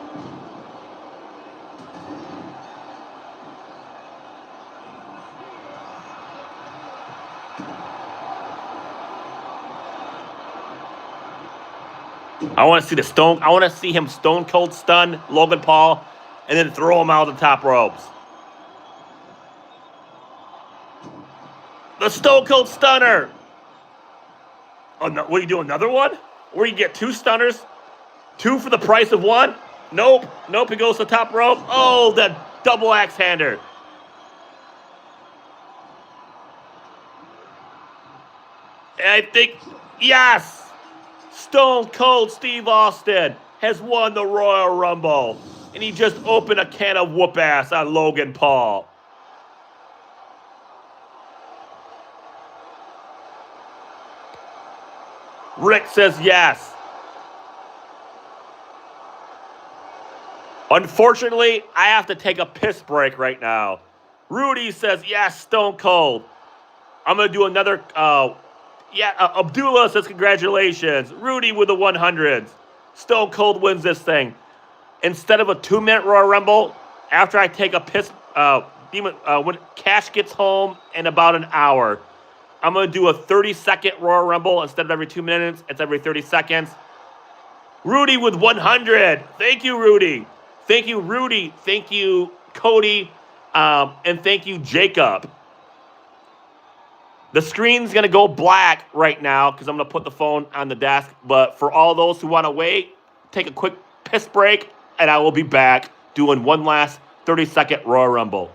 I want to see him Stone Cold stun Logan Paul and then throw him out of the top ropes. The Stone Cold Stunner. Oh no, what are you doing? Another one? Where you get 2 stunners? 2 for the price of 1? Nope. He goes to the top rope. Oh, the double axe hander. And I think, yes! Stone Cold Steve Austin has won the Royal Rumble. And he just opened a can of whoop ass on Logan Paul. Rick says yes. Unfortunately, I have to take a piss break right now. Rudy says yes, Stone Cold. I'm going to do another Yeah, Abdullah says congratulations. Rudy with the 100s. Stone Cold wins this thing. Instead of a 2-minute Royal Rumble, after I take a piss, when Cash gets home in about an hour, I'm going to do a 30-second Royal Rumble. Instead of every 2 minutes, it's every 30 seconds. Rudy with 100. Thank you, Rudy. Thank you, Rudy. Thank you, Cody. And thank you, Jacob. The screen's going to go black right now because I'm going to put the phone on the desk. But for all those who want to wait, take a quick piss break, and I will be back doing one last 30-second Royal Rumble.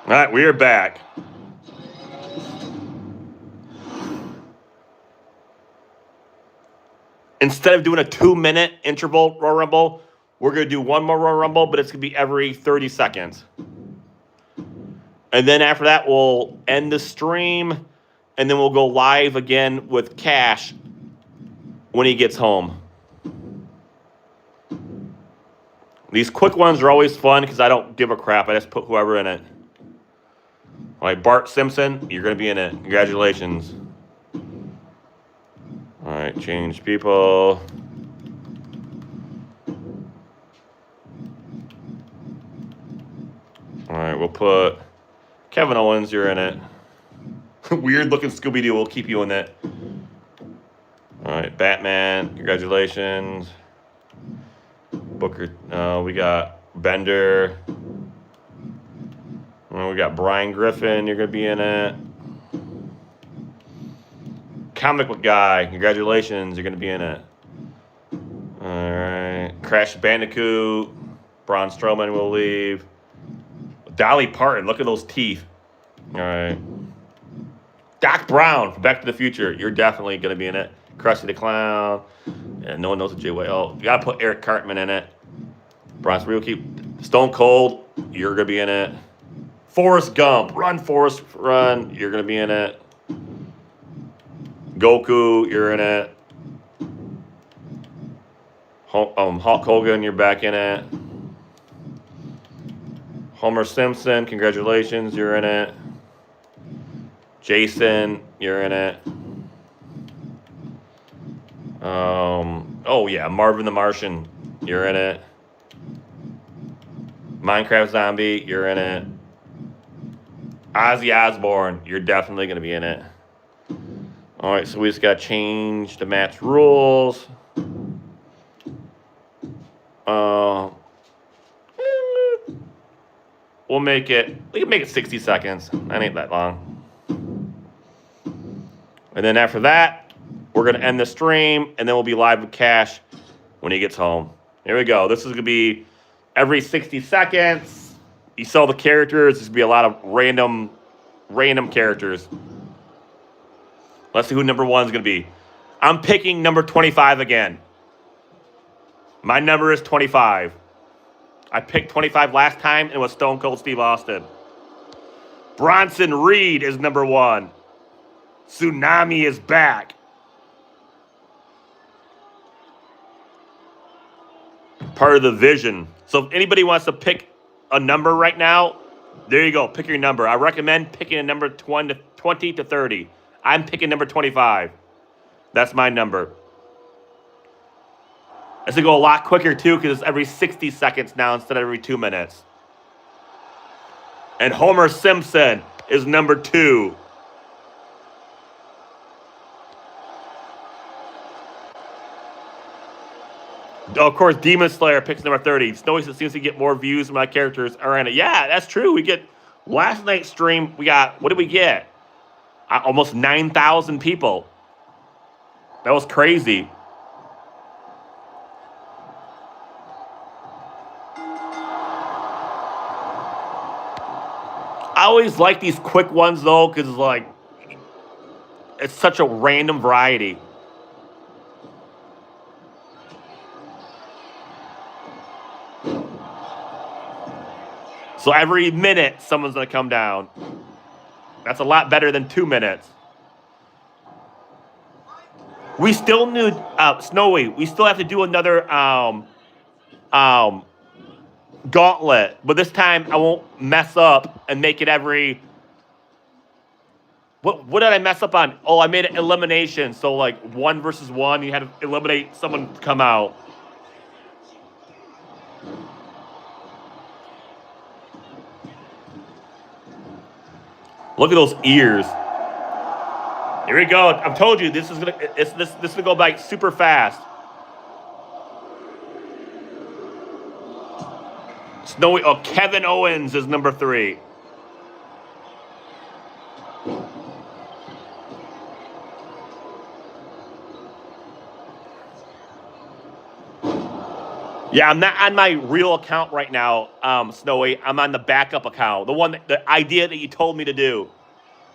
All right, we are back. Instead of doing a 2-minute interval Royal Rumble, we're going to do one more Royal Rumble, but it's going to be every 30 seconds. And then after that, we'll end the stream, and then we'll go live again with Cash when he gets home. These quick ones are always fun because I don't give a crap. I just put whoever in it. All right, Bart Simpson, you're going to be in it. Congratulations. All right, change people. All right, we'll put Kevin Owens, you're in it. Weird looking Scooby-Doo will keep you in it. All right, Batman, congratulations. Booker, we got Bender. We got Brian Griffin, you're going to be in it. Comic Book Guy, congratulations, you're going to be in it. All right. Crash Bandicoot, Braun Strowman will leave. Dolly Parton, look at those teeth. All right. Doc Brown from Back to the Future, you're definitely going to be in it. Krusty the Clown. Yeah, no one knows what Jay White. Oh, you got to put Eric Cartman in it. Bronson Real keep Stone Cold, you're going to be in it. Forrest Gump, run, Forrest, run. You're going to be in it. Goku, you're in it. Hulk Hogan, you're back in it. Homer Simpson, congratulations, you're in it. Jason, you're in it. Oh, yeah, Marvin the Martian, you're in it. Minecraft Zombie, you're in it. Ozzy Osbourne, you're definitely going to be in it. All right, so we just got to change the match rules. We can make it 60 seconds. That ain't that long. And then after that, we're going to end the stream, and then we'll be live with Cash when he gets home. Here we go. This is going to be every 60 seconds. You saw the characters. There's going to be a lot of random characters. Let's see who number 1 is going to be. I'm picking number 25 again. My number is 25. I picked 25 last time, and it was Stone Cold Steve Austin. Bronson Reed is number 1. Tsunami is back. Part of the Vision. So if anybody wants to pick a number right now, there you go. Pick your number. I recommend picking a number 20 to 30. I'm picking number 25. That's my number. It's going to go a lot quicker, too, because it's every 60 seconds now instead of every 2 minutes. And Homer Simpson is number 2. Of course, Demon Slayer picks number 30. Snowy seems to get more views when my characters are in it. Yeah, that's true. We get last night's stream. We got, what did we get? Almost 9,000 people. That was crazy. I always like these quick ones though, because like it's such a random variety. So every minute, someone's gonna come down. That's a lot better than 2 minutes. We still need Snowy. We still have to do another gauntlet, but this time I won't mess up and make it every. What did I mess up on? Oh, I made an elimination. So like 1 versus 1, you had to eliminate someone to come out. Look at those ears. Here we go. I've told you this is gonna go by super fast. Snowy. Oh, Kevin Owens is number 3. Yeah, I'm not on my real account right now, Snowy. I'm on the backup account, the idea that you told me to do.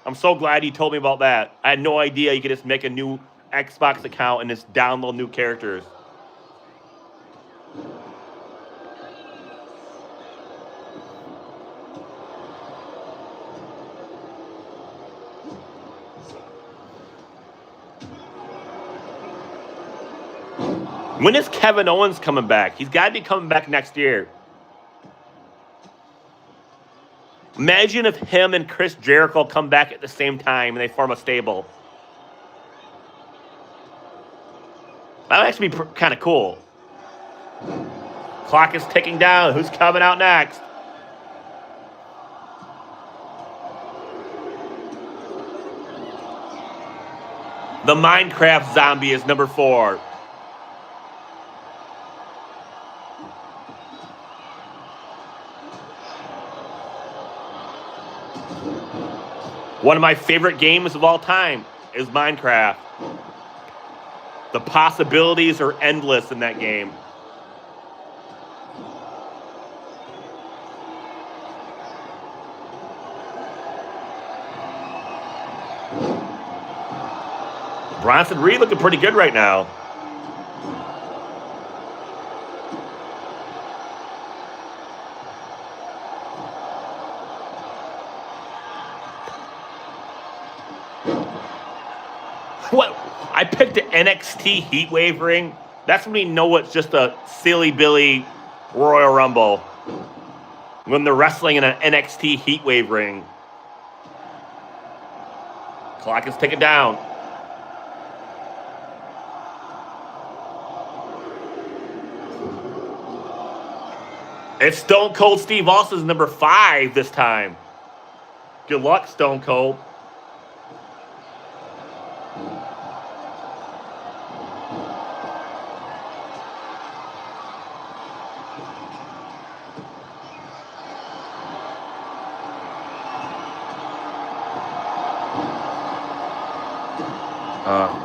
I'm so glad you told me about that. I had no idea you could just make a new Xbox account and just download new characters. When is Kevin Owens coming back? He's got to be coming back next year. Imagine if him and Chris Jericho come back at the same time and they form a stable. That would actually be kind of cool. Clock is ticking down. Who's coming out next? The Minecraft zombie is number 4. One of my favorite games of all time is Minecraft. The possibilities are endless in that game. Bronson Reed looking pretty good right now. What? I picked the NXT Heatwave ring. That's when we know it's just a silly Billy Royal Rumble. When they're wrestling in an NXT Heatwave ring. Clock is ticking down. It's Stone Cold Steve Austin's number 5 this time. Good luck, Stone Cold.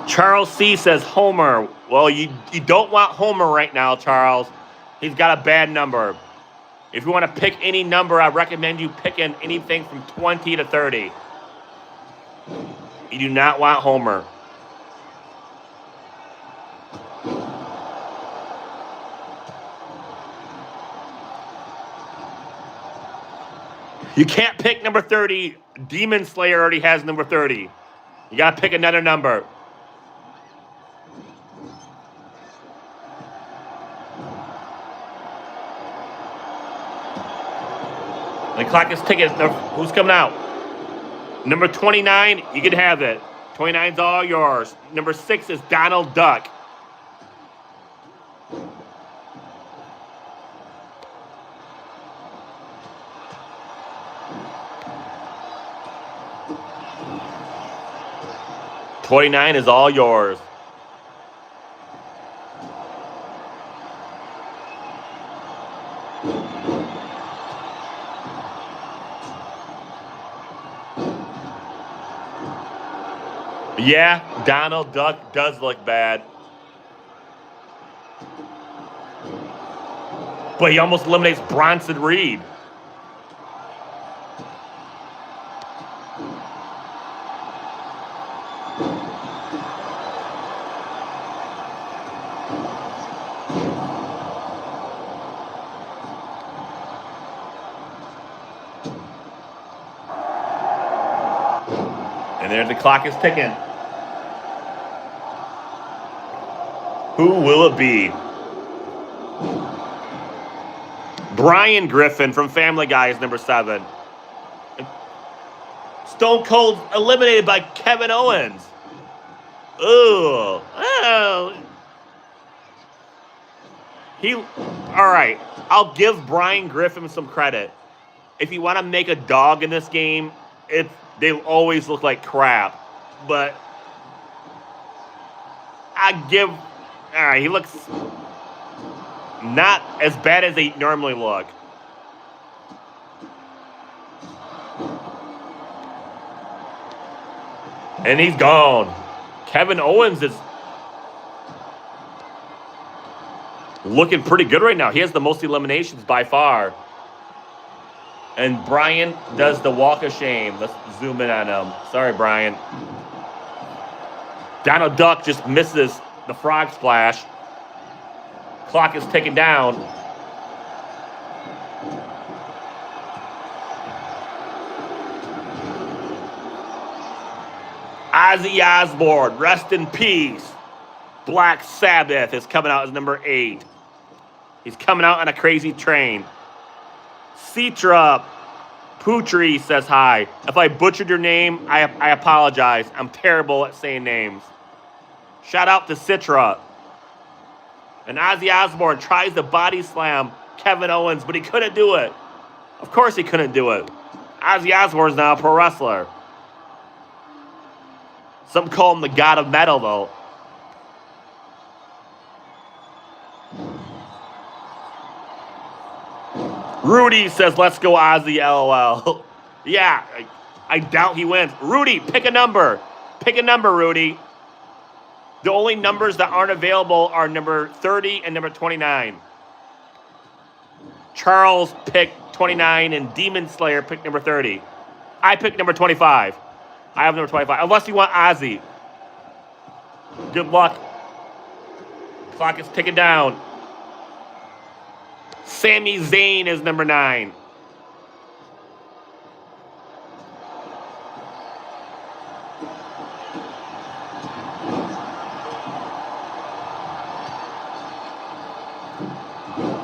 Charles C. says Homer. Well, you don't want Homer right now, Charles. He's got a bad number. If you want to pick any number, I recommend you picking anything from 20 to 30. You do not want Homer. You can't pick number 30. Demon Slayer already has number 30. You got to pick another number. The clock is ticking. Who's coming out? Number 29, you can have it. 29's all yours. Number 6 is Donald Duck. $29 is all yours. Yeah, Donald Duck does look bad. But he almost eliminates Bronson Reed. And there the clock is ticking. Who will it be? Brian Griffin from Family Guy is number 7. Stone Cold eliminated by Kevin Owens. Ooh. Oh. All right. I'll give Brian Griffin some credit. If you want to make a dog in this game, they always look like crap. But all right, he looks not as bad as they normally look. And he's gone. Kevin Owens is looking pretty good right now. He has the most eliminations by far. And Brian does the walk of shame. Let's zoom in on him. Sorry, Brian. Donald Duck just misses the frog splash. Clock is ticking down. Ozzy Osbourne, rest in peace. Black Sabbath is coming out as number 8. He's coming out on a crazy train. Citra Putri says hi. If I butchered your name, I apologize. I'm terrible at saying names. Shout out to Citra. And Ozzy Osbourne tries to body slam Kevin Owens, but he couldn't do it. Of course he couldn't do it. Ozzy Osbourne's now a pro wrestler. Some call him the god of metal, though. Rudy says, let's go Ozzy, LOL. Yeah, I doubt he wins. Rudy, pick a number. Pick a number, Rudy. The only numbers that aren't available are number 30 and number 29. Charles picked 29 and Demon Slayer picked number 30. I picked number 25. I have number 25. Unless you want Ozzy. Good luck. Clock is ticking down. Sami Zayn is number 9.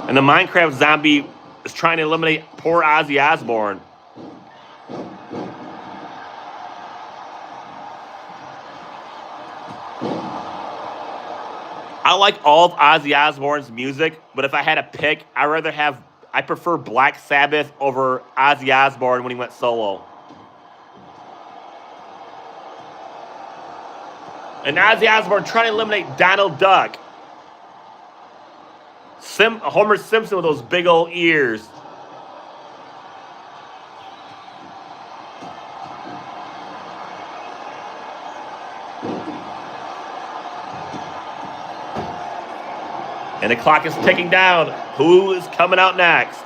And the Minecraft zombie is trying to eliminate poor Ozzy Osbourne. I like all of Ozzy Osbourne's music, but if I had to pick, I prefer Black Sabbath over Ozzy Osbourne when he went solo. And Ozzy Osbourne trying to eliminate Donald Duck. Homer Simpson with those big old ears. And the clock is ticking down. Who is coming out next?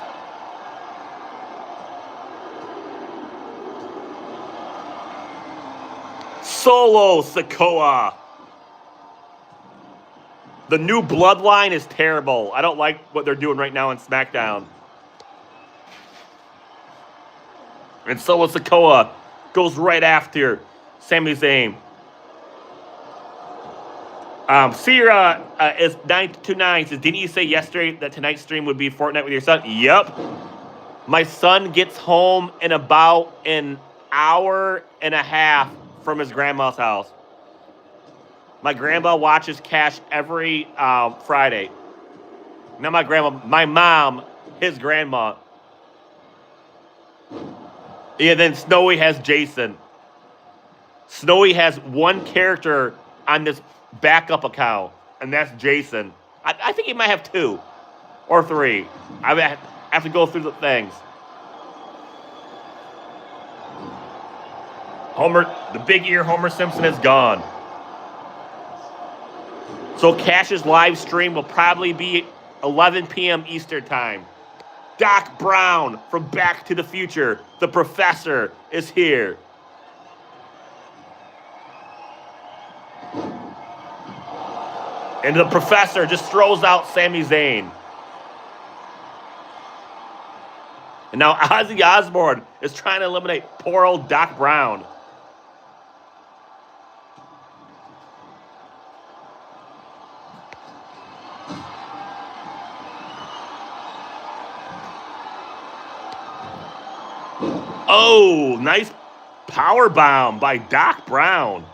Solo Sikoa. The new bloodline is terrible. I don't like what they're doing right now on SmackDown. And Solo Sikoa goes right after Sami Zayn. Sierra is 929 says, didn't you say yesterday that tonight's stream would be Fortnite with your son? Yep. My son gets home in about an hour and a half from his grandma's house. My grandma watches Cash every Friday. Not my grandma, my mom, his grandma. Yeah, then Snowy has Jason. Snowy has one character on this backup account, and that's Jason. I think he might have 2 or 3. I have to go through the things. Homer, the big ear Homer Simpson is gone. So Cash's live stream will probably be 11 p.m. Eastern time. Doc Brown from Back to the Future, the professor, is here. And the professor just throws out Sami Zayn. And now Ozzy Osbourne is trying to eliminate poor old Doc Brown. Oh, nice power bomb by Doc Brown.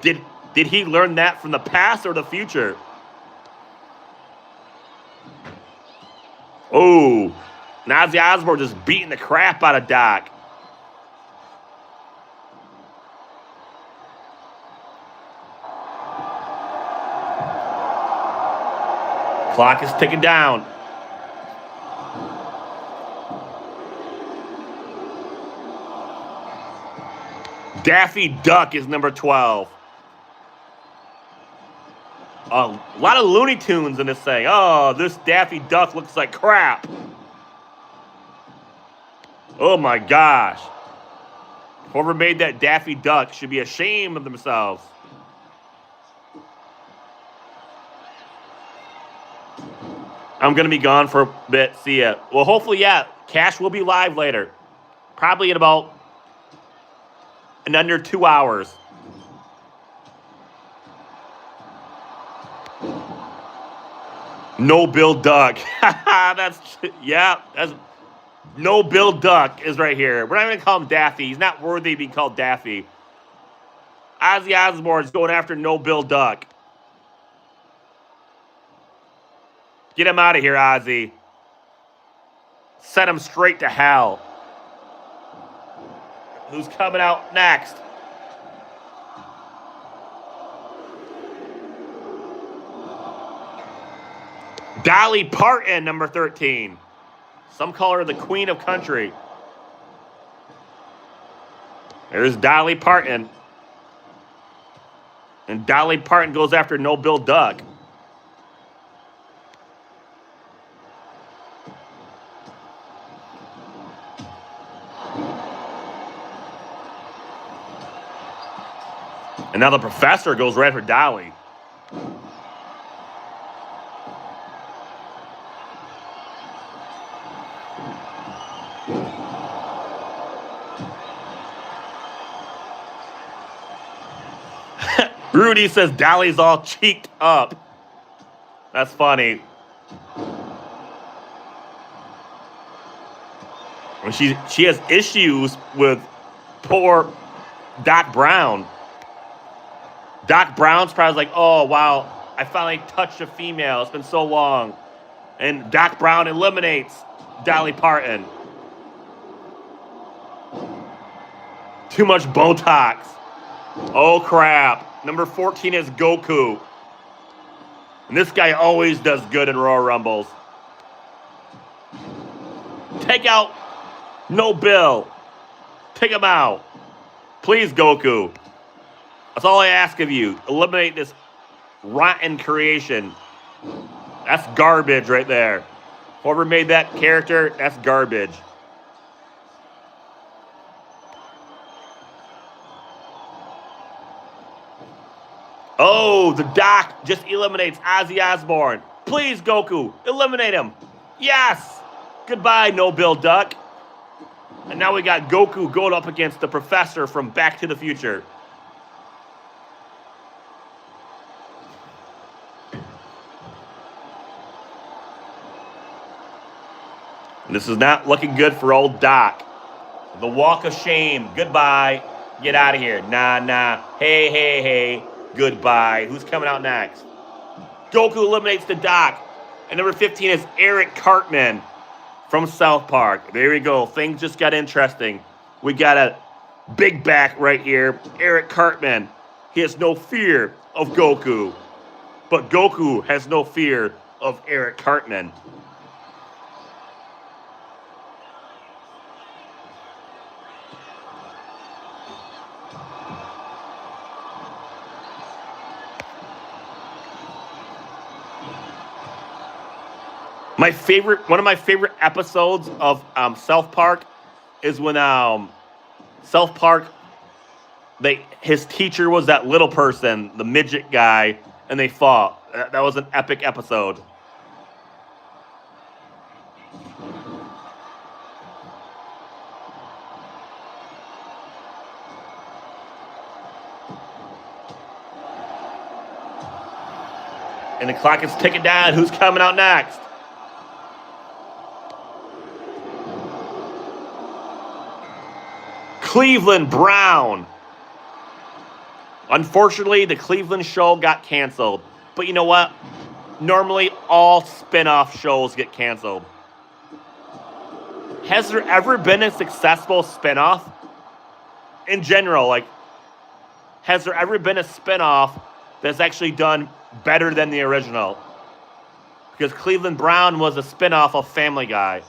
Did he learn that from the past or the future? Oh, Ozzy Osbourne just beating the crap out of Doc. Clock is ticking down. Daffy Duck is number 12. A lot of Looney Tunes in this thing. Oh, this Daffy Duck looks like crap. Oh my gosh. Whoever made that Daffy Duck should be ashamed of themselves. I'm going to be gone for a bit. See ya. Well, hopefully, yeah, Cash will be live later. Probably in about under 2 hours. No Bill Duck. That's No Bill Duck is right here. We're not going to call him Daffy. He's not worthy of being called Daffy. Ozzy Osbourne is going after No Bill Duck. Get him out of here, Ozzy. Send him straight to hell. Who's coming out next? Dolly Parton, number 13. Some call her the Queen of Country. There's Dolly Parton. And Dolly Parton goes after No Bill Duck. And now the professor goes right for Dolly. Rudy says Dolly's all cheeked up. That's funny. And she has issues with poor Doc Brown. Doc Brown's probably like, oh, wow, I finally touched a female. It's been so long. And Doc Brown eliminates Dolly Parton. Too much Botox. Oh, crap. Number 14 is Goku. And this guy always does good in Royal Rumbles. Take out No Bill. Take him out. Please, Goku. That's all I ask of you. Eliminate this rotten creation. That's garbage right there. Whoever made that character, that's garbage. Oh, the Doc just eliminates Ozzy Osbourne. Please, Goku, eliminate him. Yes. Goodbye, No Bill Duck. And now we got Goku going up against the professor from Back to the Future. This is not looking good for old Doc. The walk of shame. Goodbye. Get out of here. Nah. Hey. Goodbye. Who's coming out next? Goku eliminates the Doc. And number 15 is Eric Cartman from South Park. There we go. Things just got interesting. We got a big back right here. Eric Cartman. He has no fear of Goku. But Goku has no fear of Eric Cartman. One of my favorite episodes of South Park is when South Park, his teacher was that little person, the midget guy, and they fought. That was an epic episode. And the clock is ticking down. Who's coming out next? Cleveland Brown. Unfortunately, the Cleveland show got canceled. But you know what? Normally, all spin-off shows get canceled. Has there ever been a successful spin-off? In general, has there ever been a spin-off that's actually done better than the original? Because Cleveland Brown was a spin-off of Family Guy.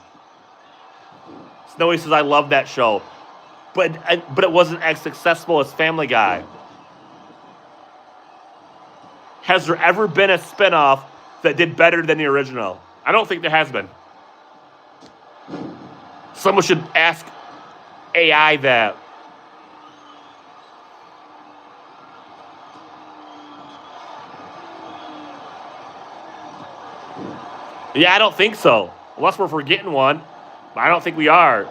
Snowy says, I love that show. But it wasn't as successful as Family Guy. Has there ever been a spinoff that did better than the original? I don't think there has been. Someone should ask AI that. Yeah, I don't think so. Unless we're forgetting one. But I don't think we are.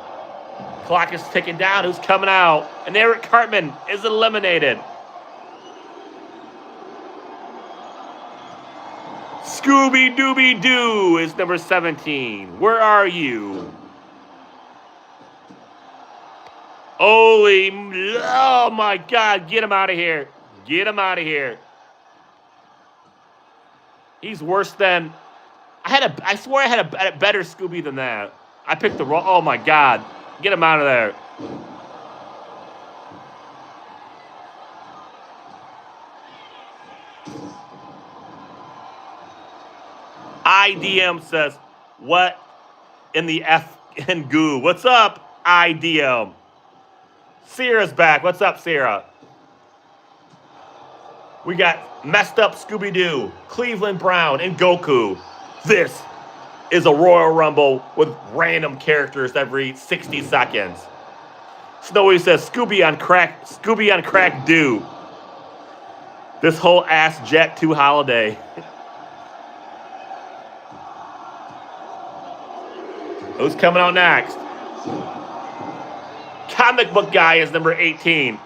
Clock is ticking down. Who's coming out? And Eric Cartman is eliminated. Scooby-Dooby-Doo is number 17. Where are you? Oh my God, get him out of here. Get him out of here. He's worse than... I swear I had a better Scooby than that. I picked the wrong... Oh my God. Get him out of there. IDM says, what in the F and goo? What's up, IDM? Sierra's back. What's up, Sierra? We got messed up Scooby-Doo, Cleveland Brown, and Goku. This is a Royal Rumble with random characters every 60 seconds. Snowy says, Scooby on crack do. This whole Ask Jet 2 holiday. Who's coming out next? Comic Book Guy is number 18.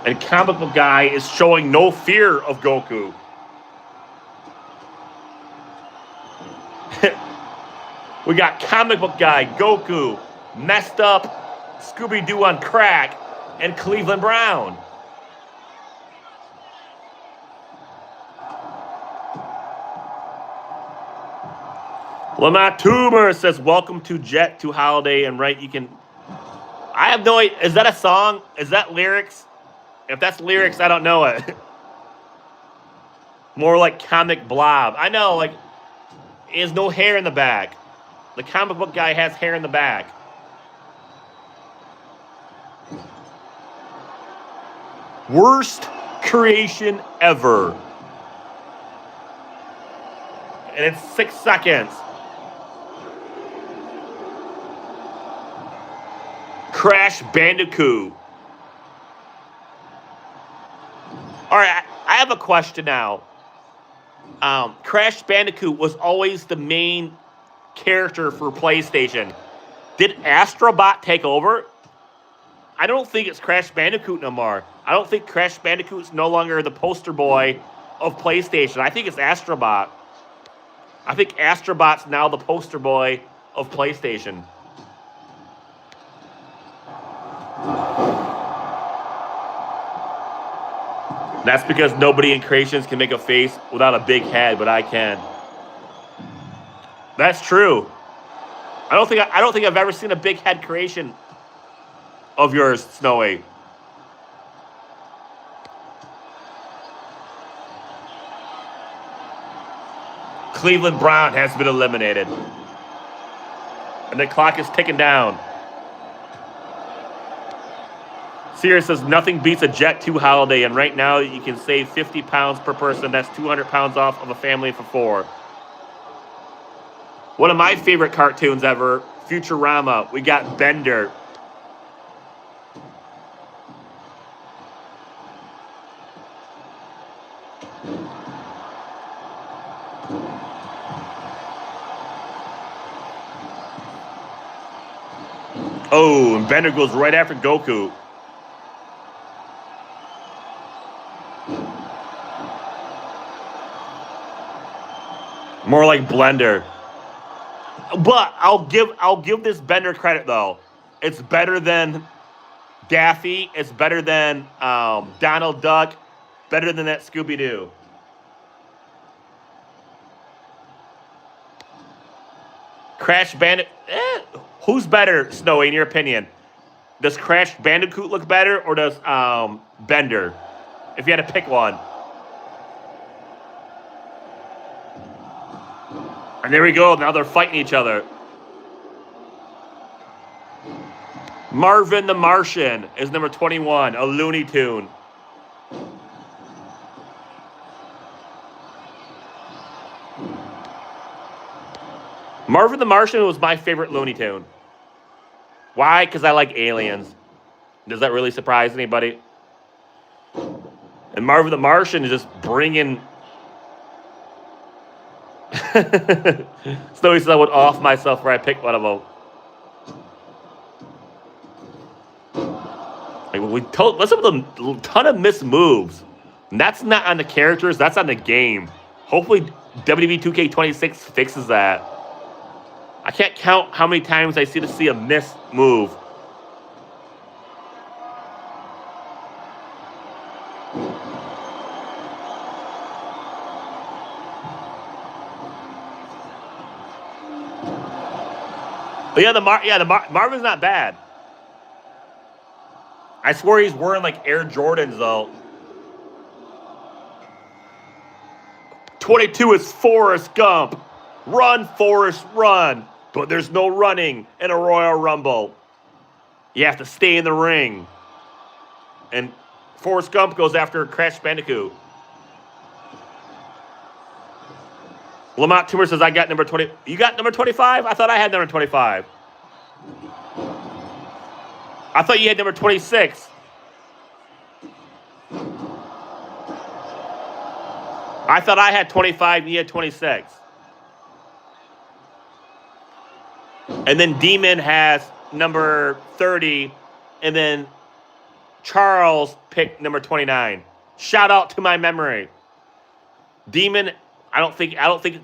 And Comic Book Guy is showing no fear of Goku. We got Comic Book Guy, Goku, messed up Scooby-Doo on crack, and Cleveland Brown. Lamont Toomer says, welcome to Jet 2 Holiday, and right, you can... I have no idea. Is that a song? Is that lyrics? If that's lyrics, I don't know it. More like Comic Blob. I know, like, he has no hair in the back. The Comic Book Guy has hair in the back. Worst creation ever. And it's 6 seconds. Crash Bandicoot. All right, I have a question now. Crash Bandicoot was always the main character for PlayStation. Did Astrobot take over? I don't think it's Crash Bandicoot no more. I don't think Crash Bandicoot's no longer the poster boy of PlayStation. I think it's Astrobot. I think Astrobot's now the poster boy of PlayStation. That's because nobody in Creations can make a face without a big head, but I can. That's true. I don't think I've ever seen a big head creation of yours, Snowy. Cleveland Brown has been eliminated. And the clock is ticking down. Sierra says nothing beats a Jet 2 holiday, and right now you can save 50 pounds per person. That's 200 pounds off of a family for 4. One of my favorite cartoons ever, Futurama. We got Bender. Oh, and Bender goes right after Goku. More like Blender. But I'll give this Bender credit though. It's better than Daffy. It's better than Donald Duck. Better than that Scooby-Doo. Crash Bandicoot. Who's better, Snowy, in your opinion? Does Crash Bandicoot look better, or does Bender? If you had to pick one. And there we go. Now they're fighting each other. Marvin the Martian is number 21, a Looney Tune. Marvin the Martian was my favorite Looney Tune. Why? Because I like aliens. Does that really surprise anybody? And Marvin the Martian is just bringing... Snowy says I would off myself where I picked one of them. Like let's have a ton of missed moves. And that's not on the characters, that's on the game. Hopefully WWE 2K26 fixes that. I can't count how many times I see a missed move. But yeah, Marvin's not bad. I swear he's wearing like Air Jordans though. 22 is Forrest Gump. Run, Forrest, run. But there's no running in a Royal Rumble. You have to stay in the ring. And Forrest Gump goes after Crash Bandicoot. Lamont Toomer says, I got number 20. You got number 25? I thought I had number 25. I thought you had number 26. I thought I had 25 and you had 26. And then Demon has number 30, and then Charles picked number 29. Shout out to my memory. Demon, I don't think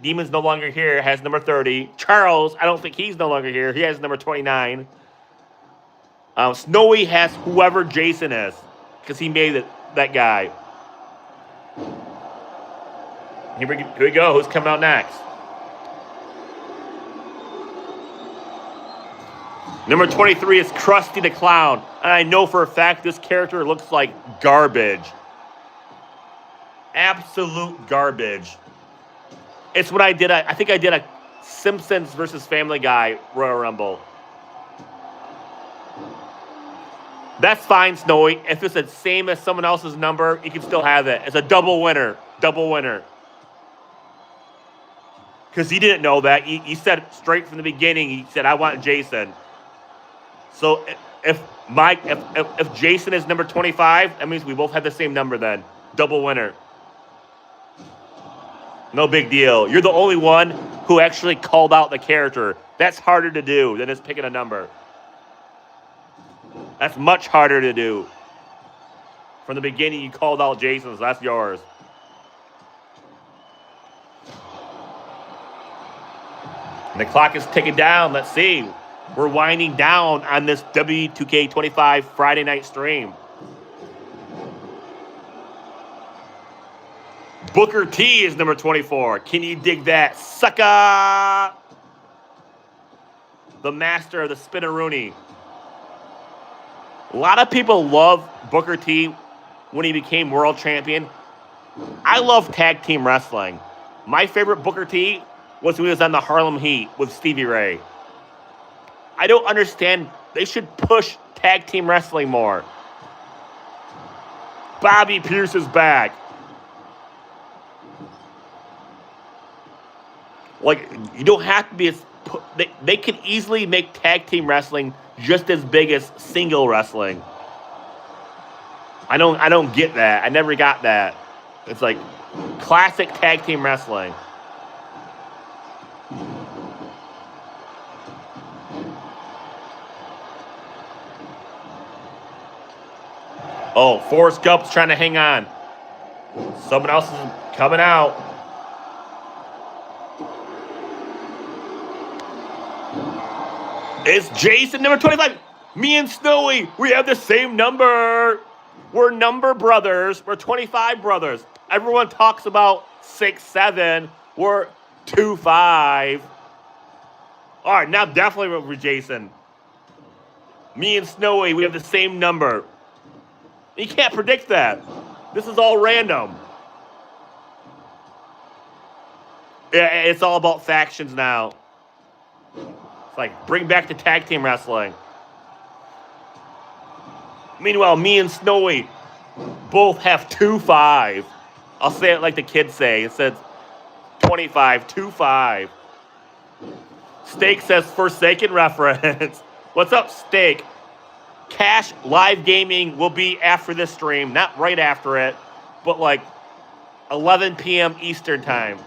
Demon's no longer here, has number 30. Charles, I don't think he's no longer here. He has number 29. Snowy has whoever Jason is, because he made that guy. Here we go. Who's coming out next? Number 23 is Krusty the Clown. And I know for a fact this character looks like garbage. Absolute garbage. It's what I did. I think I did a Simpsons versus Family Guy Royal Rumble. That's fine, Snowy. If it's the same as someone else's number, you can still have it. It's a double winner. Double winner. Because he didn't know that. He said straight from the beginning, he said, I want Jason. So if Jason is number 25, that means we both have the same number then. Double winner. No big deal. You're the only one who actually called out the character. That's harder to do than just picking a number. That's much harder to do. From the beginning, you called out Jason, so that's yours. And the clock is ticking down. Let's see. We're winding down on this W2K25 Friday night stream. Booker T is number 24. Can you dig that? Sucker! The master of the spinneroonie. A lot of people love Booker T when he became world champion. I love tag team wrestling. My favorite Booker T was when he was on the Harlem Heat with Stevie Ray. I don't understand. They should push tag team wrestling more. Bobby Pierce is back. Like, you don't have to be as... They can easily make tag team wrestling just as big as single wrestling. I don't get that. I never got that. It's like classic tag team wrestling. Oh, Forrest Gump's trying to hang on. Someone else is coming out. It's Jason, number 25. Me and Snowy, we have the same number. We're number brothers. We're 25 brothers. Everyone talks about 6'7". We're 2'5". All right, now definitely with Jason. Me and Snowy, we have the same number. You can't predict that. This is all random. Yeah, it's all about factions now. It's like, bring back the tag team wrestling. Meanwhile, me and Snowy both have 2'5". I'll say it like the kids say. It says 25, 2'5". Steak says Forsaken reference. What's up, Steak? Cash live gaming will be after this stream, not right after it, but like 11 p.m. Eastern time.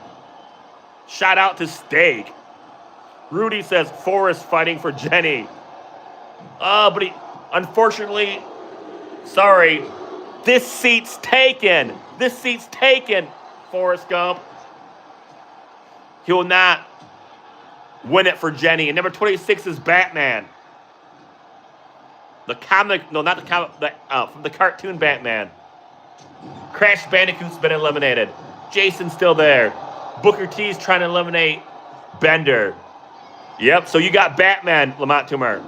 Shout out to Steak. Rudy says Forrest fighting for Jenny. But he, unfortunately, sorry, this seat's taken. This seat's taken, Forrest Gump. He will not win it for Jenny. And number 26 is Batman. The comic, no, not the comic, from the cartoon Batman. Crash Bandicoot's been eliminated. Jason's still there. Booker T's trying to eliminate Bender. Yep, so you got Batman, Lamont Tumor.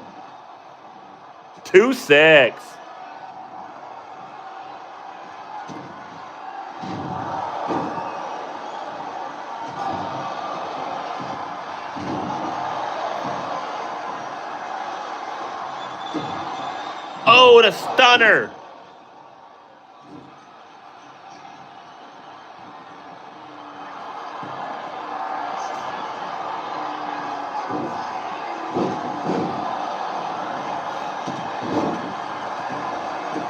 2-6. Oh, the stunner.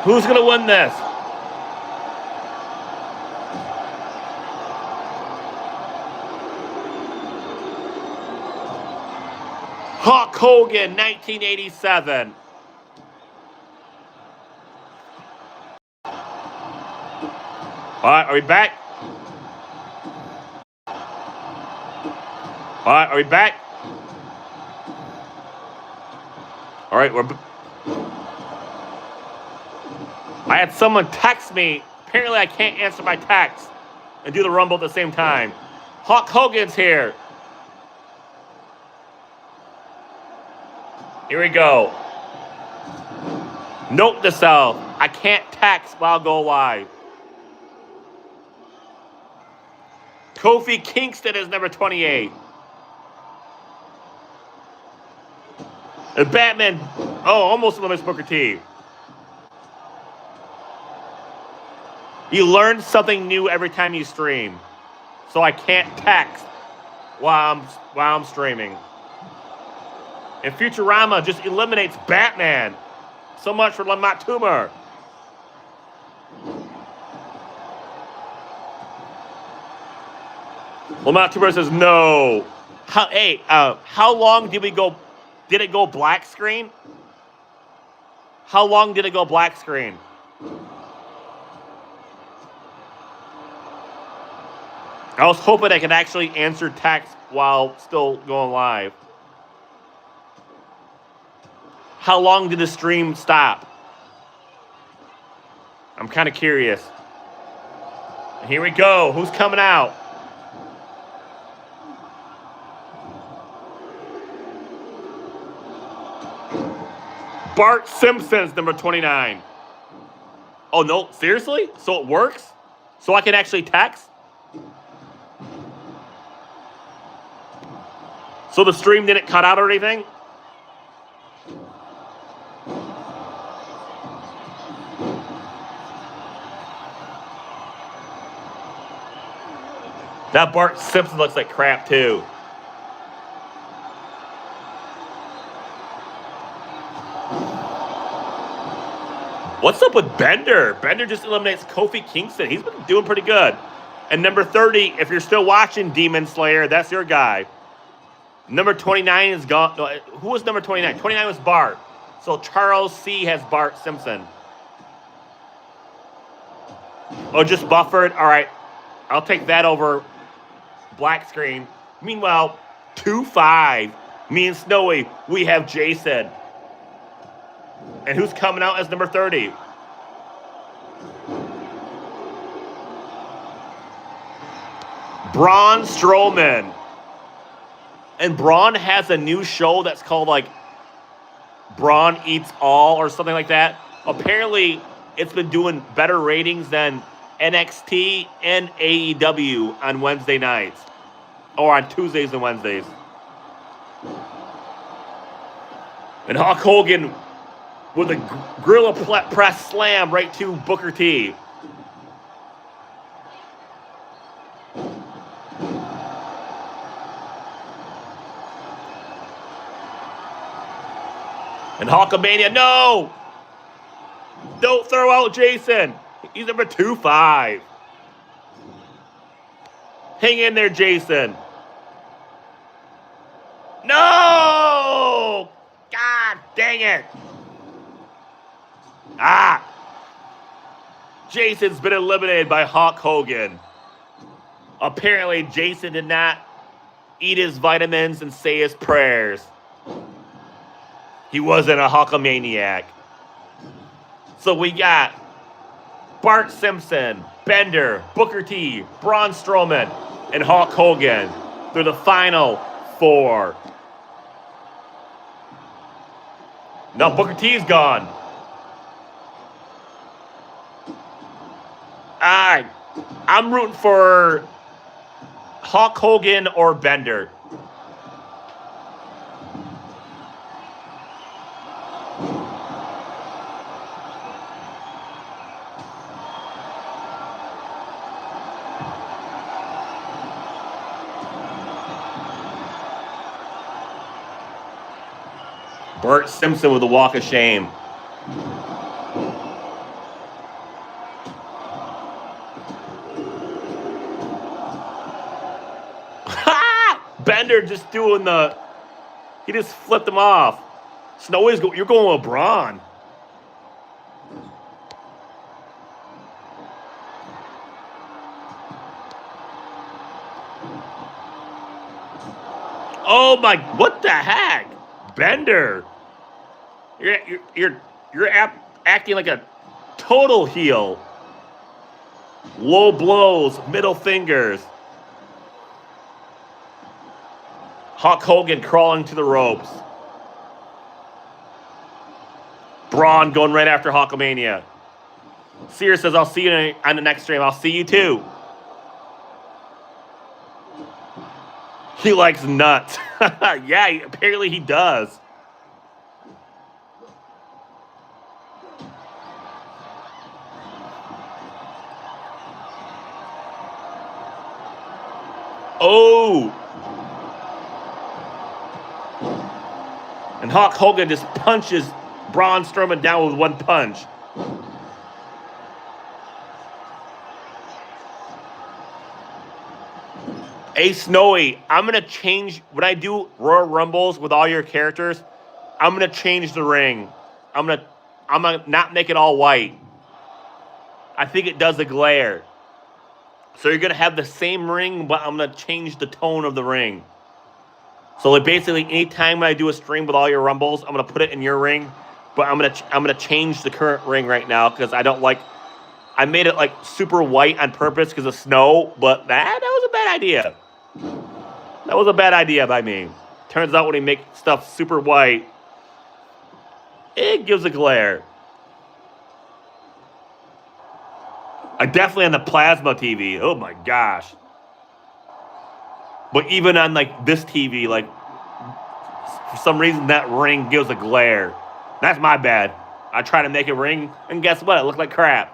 Who's going to win this? Hulk Hogan, 1987. All right, are we back? All right, are we back? All right, I had someone text me. Apparently, I can't answer my text and do the Rumble at the same time. Hulk Hogan's here. Here we go. Note to self. I can't text while I go live. Kofi Kingston is number 28. And Batman, almost eliminates Booker T. You learn something new every time you stream. So I can't text while I'm streaming. And Futurama just eliminates Batman. So much for Lamont Tumor. Lamont Tumor says no. How long did we go? Did it go black screen? How long did it go black screen? I was hoping I could actually answer text while still going live. How long did the stream stop? I'm kind of curious. Here we go. Who's coming out? Bart Simpson's number 29. Oh, no, seriously? So it works? So I can actually text? So the stream didn't cut out or anything? That Bart Simpson looks like crap, too. What's up with Bender? Bender just eliminates Kofi Kingston. He's been doing pretty good. And number 30, if you're still watching Demon Slayer, that's your guy. Number 29 is gone. No, who was number 29? 29 was Bart. So Charles C. has Bart Simpson. Oh, just buffered? All right. I'll take that over black screen. Meanwhile, 2-5. Me and Snowy, we have Jason. And who's coming out as number 30? Braun Strowman. And Braun has a new show that's called like Braun Eats All or something like that. Apparently, it's been doing better ratings than NXT and AEW on Wednesday nights. Or on Tuesdays and Wednesdays. And Hulk Hogan with a Gorilla Press Slam right to Booker T. And Hulkamania, no! Don't throw out Jason. He's number 2-5. Hang in there, Jason. No! God dang it. Jason's been eliminated by Hulk Hogan. Apparently, Jason did not eat his vitamins and say his prayers. He wasn't a Hulkamaniac. So we got Bart Simpson, Bender, Booker T, Braun Strowman, and Hulk Hogan. They're the final 4. Now Booker T's gone. I'm rooting for Hulk Hogan or Bender. Bart Simpson with a walk of shame. Bender just doing the... He just flipped him off. Snowy's you're going with Braun. Oh my... What the heck? Bender. You're acting like a total heel. Low blows, middle fingers. Hulk Hogan crawling to the ropes. Braun going right after Hulkamania. Sears says, I'll see you on the next stream. I'll see you too. He likes nuts. Yeah, apparently he does. Oh! And Hulk Hogan just punches Braun Strowman down with one punch. Hey, Snowy, I'm going to change, when I do Royal Rumbles with all your characters, I'm going to change the ring. I'm gonna not make it all white. I think it does a glare. So you're going to have the same ring, but I'm going to change the tone of the ring. So like basically, anytime when I do a stream with all your Rumbles, I'm going to put it in your ring, but I'm gonna change the current ring right now because I don't like, I made it like super white on purpose because of snow, but that was a bad idea. That was a bad idea by me. Turns out when you make stuff super white, it gives a glare. Definitely on the plasma TV. Oh my gosh. But even on like this TV, like for some reason that ring gives a glare. That's my bad. I tried to make a ring, and guess what? It looked like crap.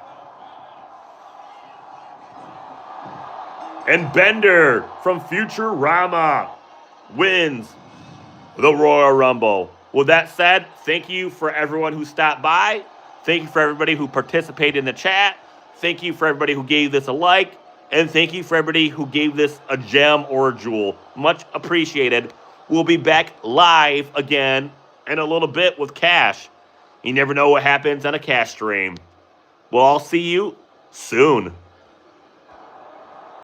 And Bender from Futurama wins the Royal Rumble. With that said, thank you for everyone who stopped by. Thank you for everybody who participated in the chat. Thank you for everybody who gave this a like. And thank you for everybody who gave this a gem or a jewel. Much appreciated. We'll be back live again in a little bit with Cash. You never know what happens on a Cash stream. Well, I'll see you soon.